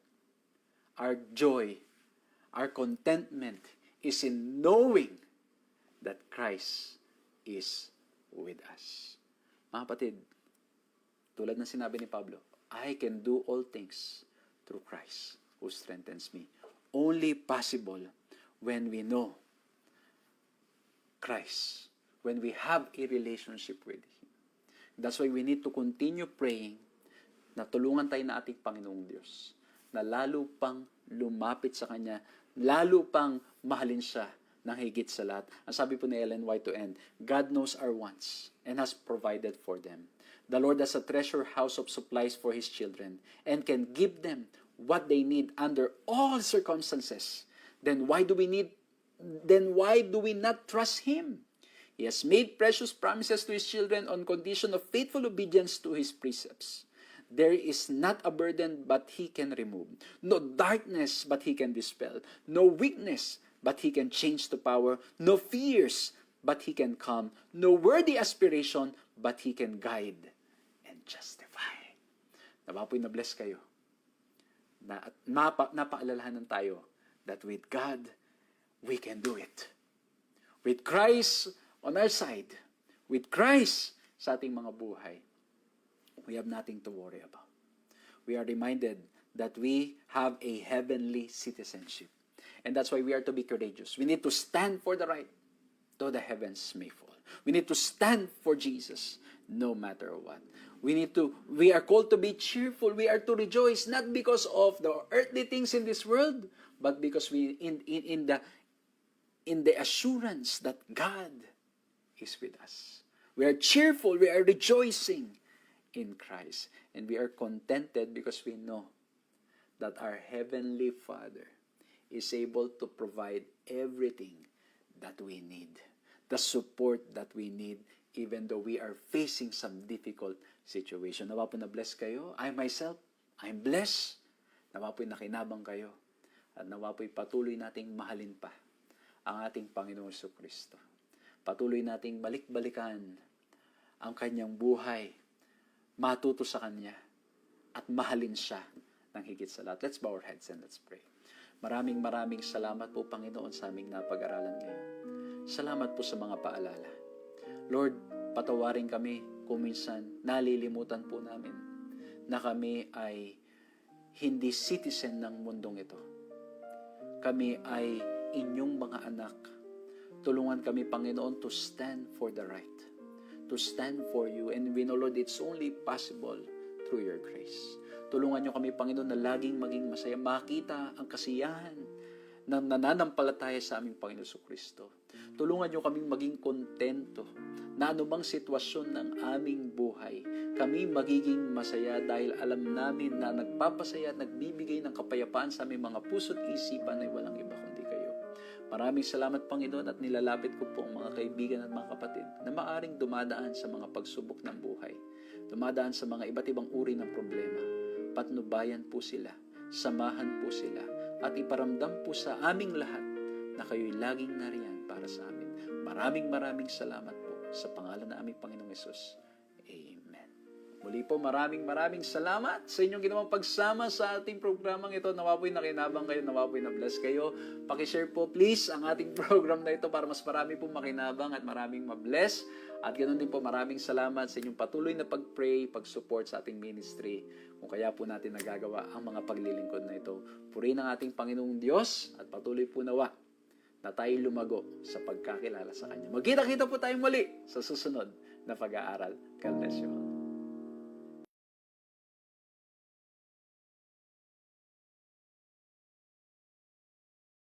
our joy, our contentment is in knowing that Christ is with us. Mga kapatid, tulad ng sinabi ni Pablo, I can do all things through Christ who strengthens me. Only possible when we know Christ, when we have a relationship with Him. That's why we need to continue praying na tulungan tayo na ating Panginoong Diyos, na lalo pang lumapit sa Kanya, lalo pang mahalin siya ng higit sa lahat. Ang sabi po ni Ellen White to end, God knows our wants and has provided for them. The Lord has a treasure house of supplies for His children and can give them what they need under all circumstances. Then why do we not trust Him? He has made precious promises to His children on condition of faithful obedience to His precepts. There is not a burden but He can remove, no darkness but He can dispel, no weakness but He can change to power, no fears but He can calm, no worthy aspiration but He can guide and justify. Nawa po'y na-bless kayo. Napaalalahanan tayo that with God, we can do it. With Christ on our side, with Christ sa ating mga buhay, we have nothing to worry about. We are reminded that we have a heavenly citizenship. And that's why we are to be courageous. We need to stand for the right, though the heavens may fall. We need to stand for Jesus, no matter what. We are called to be cheerful. We are to rejoice, not because of the earthly things in this world, but because in the assurance that God is with us. We are cheerful. We are rejoicing in Christ. And we are contented because we know that our Heavenly Father is able to provide everything that we need. The support that we need even though we are facing some difficult situation. Nawa po na-bless kayo. I myself, I'm blessed. Nawa po'y nakinabang kayo. At nawa po'y patuloy nating mahalin pa ang ating Panginoong Jesucristo. Patuloy nating balik-balikan ang kanyang buhay, matuto sa kanya, at mahalin siya ng higit sa lahat. Let's bow our heads and let's pray. Maraming salamat po, Panginoon, sa aming napag-aralan ngayon. Salamat po sa mga paalala. Lord, patawarin kami kung minsan nalilimutan po namin na kami ay hindi citizen ng mundong ito. Kami ay inyong mga anak. Tulungan kami, Panginoon, to stand for the right, to stand for you. And we know, Lord, it's only possible through your grace. Tulungan niyo kami, Panginoon, na laging maging masaya, makita ang kasiyahan ng nananampalataya sa aming Panginoon Jesucristo. Tulungan niyo kaming maging kontento na anumang sitwasyon ng aming buhay, kami magiging masaya dahil alam namin na nagpapasaya at nagbibigay ng kapayapaan sa aming mga puso't isipan ay walang iba kundi kayo. Maraming salamat, Panginoon, at nilalapit ko po ang mga kaibigan at mga kapatid na maaring dumadaan sa mga pagsubok ng buhay, dumadaan sa mga iba't ibang uri ng problema. Patnubayan po sila, samahan po sila, at iparamdam po sa aming lahat na kayo'y laging nariyan para sa amin. Maraming salamat po sa pangalan ng aming Panginoong Hesus. Amen. Muli po, maraming salamat sa inyong ginawang pagsama sa ating programang ito. Nawa po'y nakinabang kayo, nawa po'y na-bless kayo. Pakishare po please ang ating program na ito para mas marami po makinabang at maraming ma-bless. At ganoon din po, maraming salamat sa inyong patuloy na pag-pray, pag-support sa ating ministry. Kung kaya po natin nagagawa ang mga paglilingkod na ito. Purihin ang ating Panginoong Diyos at patuloy po nawa na tayo lumago sa pagkakilala sa Kanya. Magkita-kita po tayong muli sa susunod na pag-aaral. God bless you all.